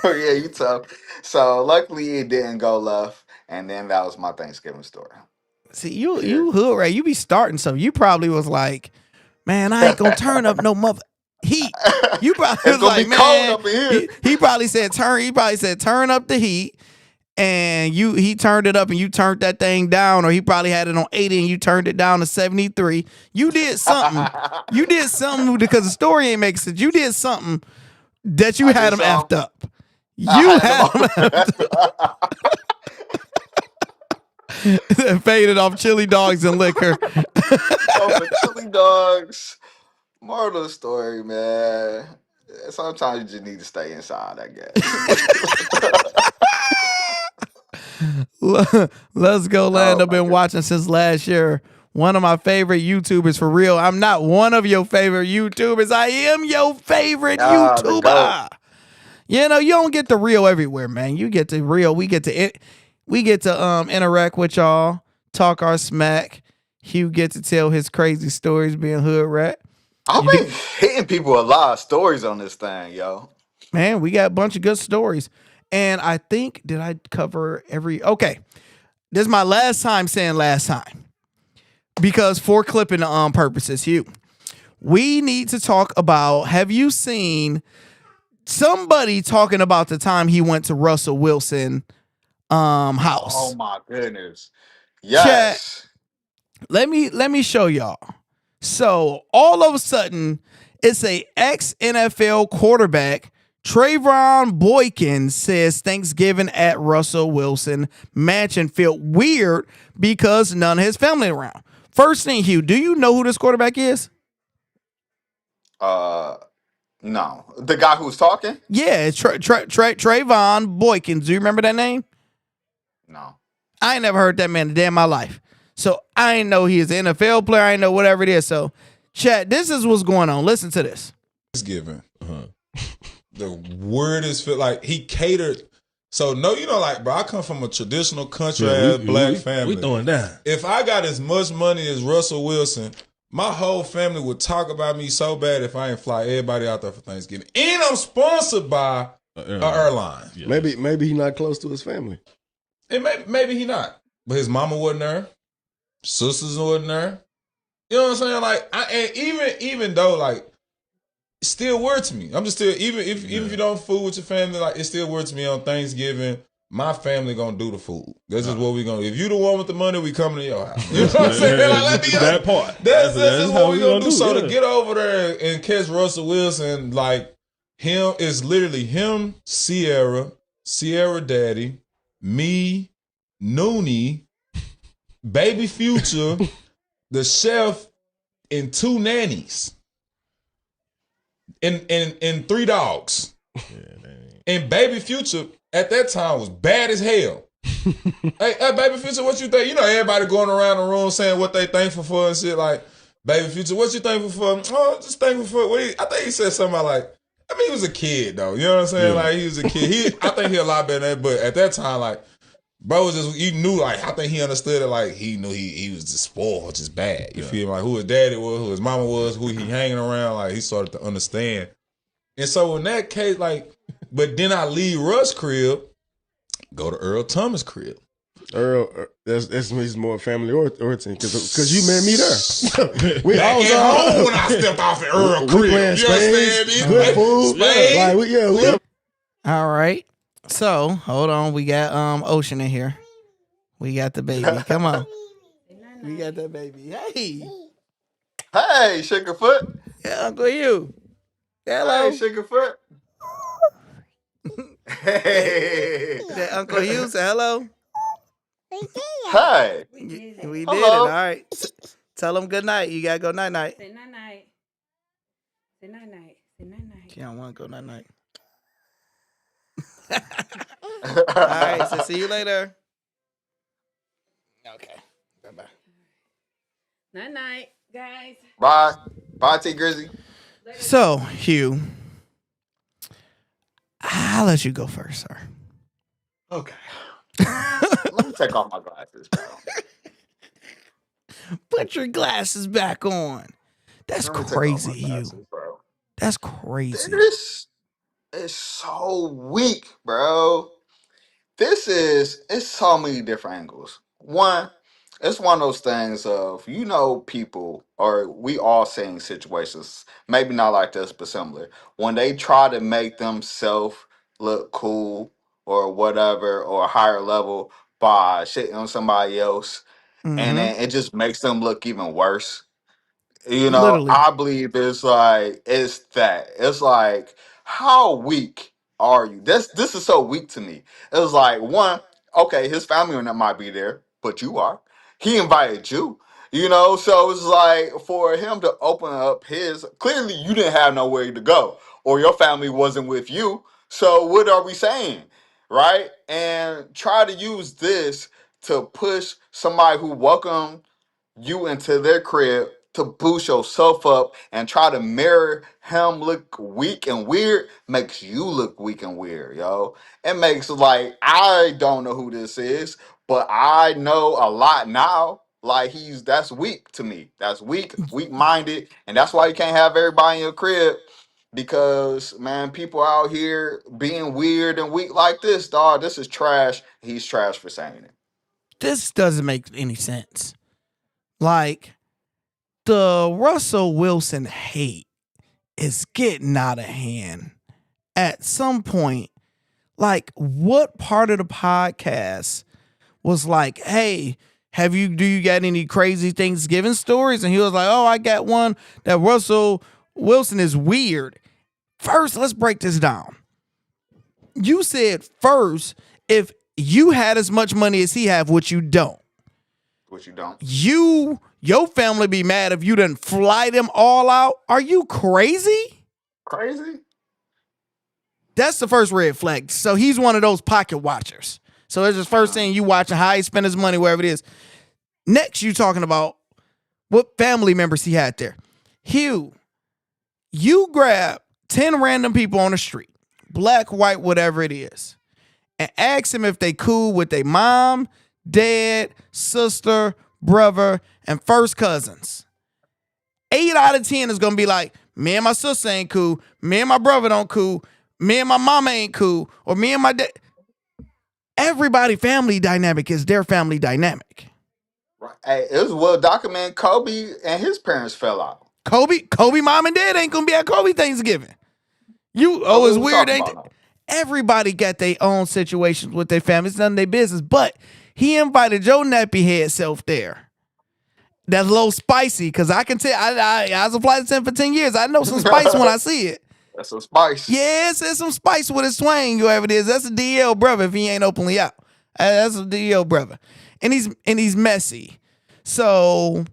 Yeah, you tough. So luckily it didn't go left. And then that was my Thanksgiving story. See, you Period. hood right. You be starting something. You probably was like, man, I ain't gonna turn up no mother heat. You probably It's was gonna like, be cold man, up in here. he probably said turn. He probably said turn up the heat, and he turned it up, and you turned that thing down, or he probably had it on 80, and you turned it down to 73. You did something. You did something because the story ain't making sense. You did something that you I had did him some. effed up. I You had them had him effed all. up, faded off chili dogs and liquor. Over chili dogs. Moral of the story, man. Sometimes you just need to stay inside, I guess. Let's go, land. Oh I've my been goodness. watching since last year. One of my favorite YouTubers for real. I'm not one of your favorite YouTubers. I am your favorite Ah, the goat. YouTuber. You know, you don't get the real everywhere, man. You get the real. We get to interact with y'all, talk our smack. Hugh get to tell his crazy stories being hood rat. I've You get, been hitting people a lot of stories on this thing, yo. man, we got a bunch of good stories. And I think, did I cover every okay. This is my last time saying last time. Because for clipping purposes, Hugh, we need to talk about, have you seen somebody talking about the time he went to Russell Wilson Oh house? my goodness. Chat, Yes. let me show y'all. So all of a sudden, it's a ex NFL quarterback, Trayvon Boykin, says Thanksgiving at Russell Wilson mansion felt weird because none of his family around. First thing, Hugh, do you know who this quarterback is? Uh no. The guy who's talking? Yeah, it's Trayvon Boykin. Do you remember that name? No. I ain't never heard that man a day in my life. So I ain't know he is an NFL player. I ain't know whatever it is. So, chat, this is what's going on. Listen to this. Thanksgiving. The weirdest feel like he catered. So no, like, bro, I come from a traditional country black family. We throwing down. If I got as much money as Russell Wilson, my whole family would talk about me so bad if I ain't fly everybody out there for Thanksgiving. And I'm sponsored by an airline. Yeah. Maybe he's not close to his family. And maybe he not. But his mama wasn't there. Sisters wasn't there. You know what I'm saying? Like, and even though, like, it's still weird to me. I'm just still, even if you don't food with your family, like, it's still weird to me on Thanksgiving. My family gonna do the food. That's just what we gonna. If you the one with the money, we coming to your house. You know what I'm saying? Like, let me that part. That's just how what we gonna do. So yeah. to get over there and catch Russell Wilson, like, him is literally him, Sierra Daddy, me, Noonie, Baby Future, the chef, and 2 nannies. And 3 dogs. And Baby Future at that time was bad as hell. hey, Baby Future, what you think? You know, everybody going around the room saying what they thankful for and shit. Like, Baby Future, what you thankful for? Oh, just thankful for. I think he said something like, I mean, he was a kid though. You know what I'm saying? Yeah. Like, he was a kid. I think he a lot better than that. But at that time, like, bro was just, he knew, like, I think he understood it. Like, he knew he was just spoiled, just bad. You feel me? Like, who his daddy was, who his mama was, who he hanging around. Like, he started to understand. And so in that case, like, but then I leave Russ' crib, go to Earl Thomas' crib. Earl, he's more family oriented because you met me there. We Back was at all home when I stepped off at Earl we crib. playing You understand spades, me? good food. Spades. Like we All right. So hold on. We got Ocean in here. We got the baby. Come on. We got that baby. Hey. Hey, Sugarfoot. Yeah, Uncle Hugh. Hello. Hey, Sugarfoot. Hey. That Uncle Hugh said hello. Hey. We did it. Hello. All right. Tell him good night. You gotta go night night. Say night night. Say night night. Say night night. She don't want to go night night. All right. So see you later. Okay. Bye bye. Night night, guys. Bye. Bye, T Grizzy. So Hugh, I'll let you go first, sir. Okay. Let me take off my glasses, bro. Put your glasses back on. That's Let me take off crazy, my Hugh. glasses, bro. That's crazy. This is so weak, bro. It's so many different angles. One, it's one of those things of, people, or we all seeing situations, maybe not like this, but similar. When they try to make themselves look cool or whatever, or a higher level by shitting on somebody else, and Mm-hmm. then it just makes them look even worse. Literally. I believe it's that. It's like, how weak are you? This is so weak to me. It's like, one, okay, his family might be there, but you are. He invited you. So it's like, for him to open up his, clearly you didn't have nowhere to go, or your family wasn't with you. So what are we saying? Right? And try to use this to push somebody who welcomed you into their crib to boost yourself up and try to mirror him look weak and weird makes you look weak and weird, yo. It makes, like, I don't know who this is, but I know a lot now. Like, that's weak to me. That's weak minded, and that's why you can't have everybody in your crib. Because, man, people out here being weird and weak like this, dog, this is trash. He's trash for saying it. This doesn't make any sense. Like, the Russell Wilson hate is getting out of hand. At some point, like, what part of the podcast was like, hey, do you got any crazy Thanksgiving stories? And he was like, oh, I got one that Russell Wilson is weird. First, let's break this down. You said first, if you had as much money as he have, which you don't. Which you don't. Your family be mad if you didn't fly them all out. Are you crazy? Crazy? That's the first red flag. So he's one of those pocket watchers. So that's his first thing, you watching how he spend his money, wherever it is. Next, you talking about what family members he had there. Hugh, you grab 10 random people on the street, black, white, whatever it is, and ask them if they cool with their mom, dad, sister, brother, and first cousins. 8 out of 10 is going to be like, me and my sister ain't cool. Me and my brother don't cool. Me and my mama ain't cool. Or me and my dad. Everybody family dynamic is their family dynamic. Right. Hey, it was well documented. Kobe and his parents fell out. Kobe mom and dad ain't going to be at Kobe Thanksgiving. It's weird, ain't it? Everybody got their own situations with their family. It's none of their business. But he invited your nappy head self there. That's a little spicy, because I can tell, I was a flight attendant for 10 years. I know some spice when I see it. That's some spice. Yes, there's some spice with his swing, whoever it is. That's a DL brother if he ain't openly out. That's a DL brother. And he's messy. So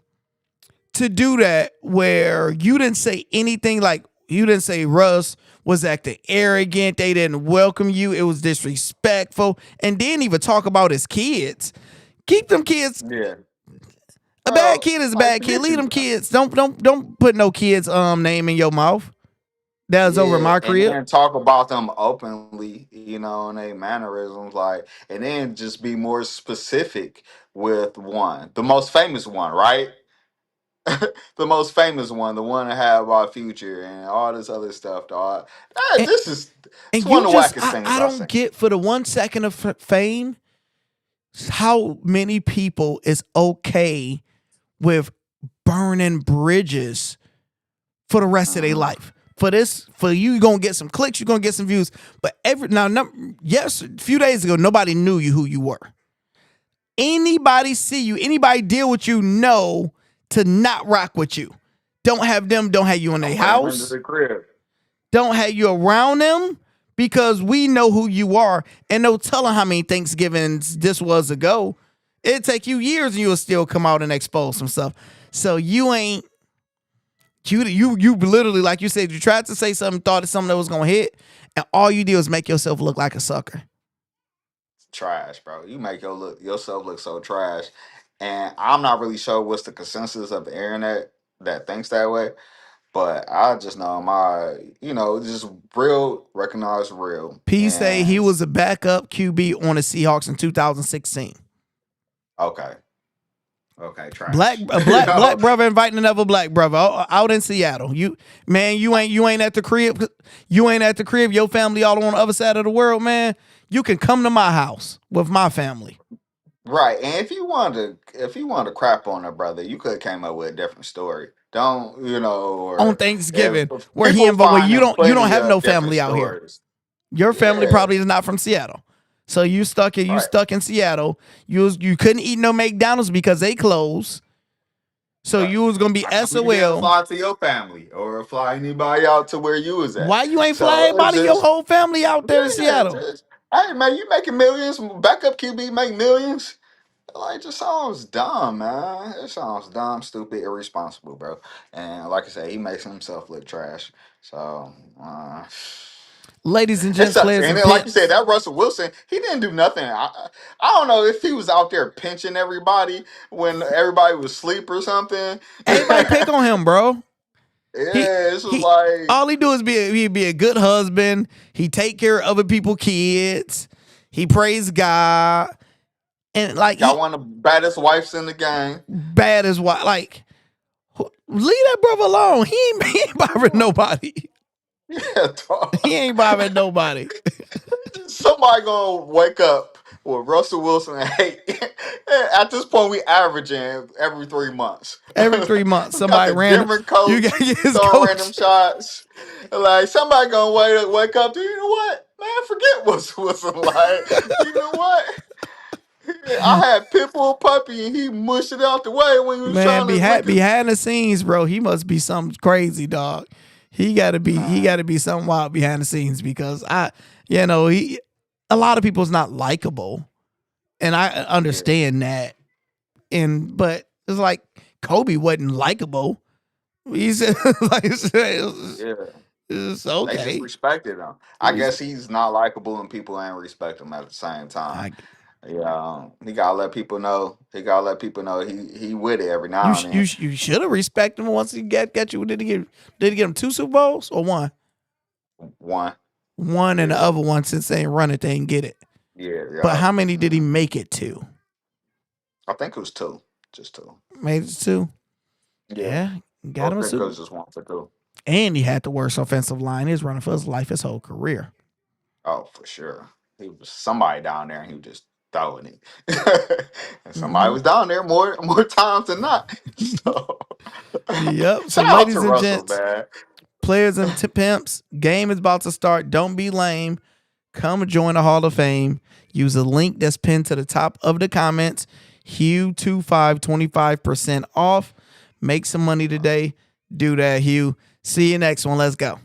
to do that where you didn't say anything, like you didn't say Russ was acting arrogant, they didn't welcome you, it was disrespectful, and didn't even talk about his kids. Keep them kids. Yeah. A bad kid is a bad kid. Leave them kids. Don't put no kids name in your mouth. That was over my crib. And talk about them openly, and their mannerisms, like, and then just be more specific with the most famous one, right? The most famous one, the one that had about Future and all this other stuff, dog. It's And one you of the just, wackest things I I've don't seen. get, for the 1 second of fame, how many people is okay with burning bridges for the rest of their life? For you, you're gonna get some clicks, you're gonna get some views. But yes, a few days ago, nobody knew who you were. Anybody see you, anybody deal with you, know to not rock with you. Don't have you in their house. The crib. Don't have you around them, because we know who you are, and no telling how many Thanksgivings this was ago. It'd take you years and you'll still come out and expose some stuff. So you literally, like you said, you tried to say something, thought it's something that was gonna hit, and all you did was make yourself look like a sucker. Trash, bro. You make yourself look so trash. And I'm not really sure what's the consensus of the internet that thinks that way. But I just know just real, recognize real. P And say he was a backup QB on the Seahawks in 2016. Okay, trash. Black brother inviting another black brother out in Seattle. You ain't at the crib. You ain't at the crib. Your family all on the other side of the world, man. You can come to my house with my family. Right, and if you wanted to crap on a brother, you could have came up with a different story. Don't or On Thanksgiving, if where you don't have no family out here. Your family probably is not from Seattle, so you stuck in Seattle. You couldn't eat no McDonald's because they closed. So you was gonna be SOL. Fly to your family or fly anybody out to where you was at. Why you ain't fly anybody, your whole family out there in Seattle? Hey man, you making millions. Backup QB make millions. Like, it just sounds dumb, man. It sounds dumb, stupid, irresponsible, bro. And like I said, he makes himself look trash. So, ladies and gents, players and and then, like you pimps. said, that Russell Wilson, he didn't do nothing. I don't know if he was out there pinching everybody when everybody was asleep or something. Everybody pick on him, bro. This was like, all he do is be a good husband. He take care of other people's kids. He praise God. And like, got one of the baddest wives in the game. Baddest wife. Like, leave that brother alone. He ain't bothering nobody. Yeah, dog. He ain't bothering nobody. Somebody gonna wake up with Russell Wilson and at this point, we averaging every 3 months. Every 3 months, somebody different coach. You got his throwing coach. Random shots. Like, somebody gonna wake up. You know what, man? Forget Russell Wilson. Like, you know what? I had Pitbull puppy and he mushed it out the way when he was trying to behind the scenes, bro. He must be something crazy, dog. He gotta be something wild behind the scenes, because a lot of people's not likable, and I understand that. But it's like Kobe wasn't likable. He said, it's okay. They just respected him. I guess he's not likable and people ain't respect him at the same time. He gotta let people know. He with it every now and then. You should have respected him once he got you. Did he get him 2 Super Bowls or one? One, and the other one, since they ain't run it, they ain't get it. Yeah. But how many did he make it to? I think it was 2. Just 2. Made it 2. Yeah, got him a Super Bowl. Just 1 for 2. And he had the worst offensive line. He was running for his life his whole career. Oh, for sure. He was somebody down there and he was just throwing it. And somebody was down there more times than not. So yep. So shout out ladies to and Russell, gents, man. players and pimps, game is about to start. Don't be lame. Come join the Hall of Fame. Use a link that's pinned to the top of the comments. Hugh25, 25% off. Make some money today. Do that, Hugh. See you next one. Let's go.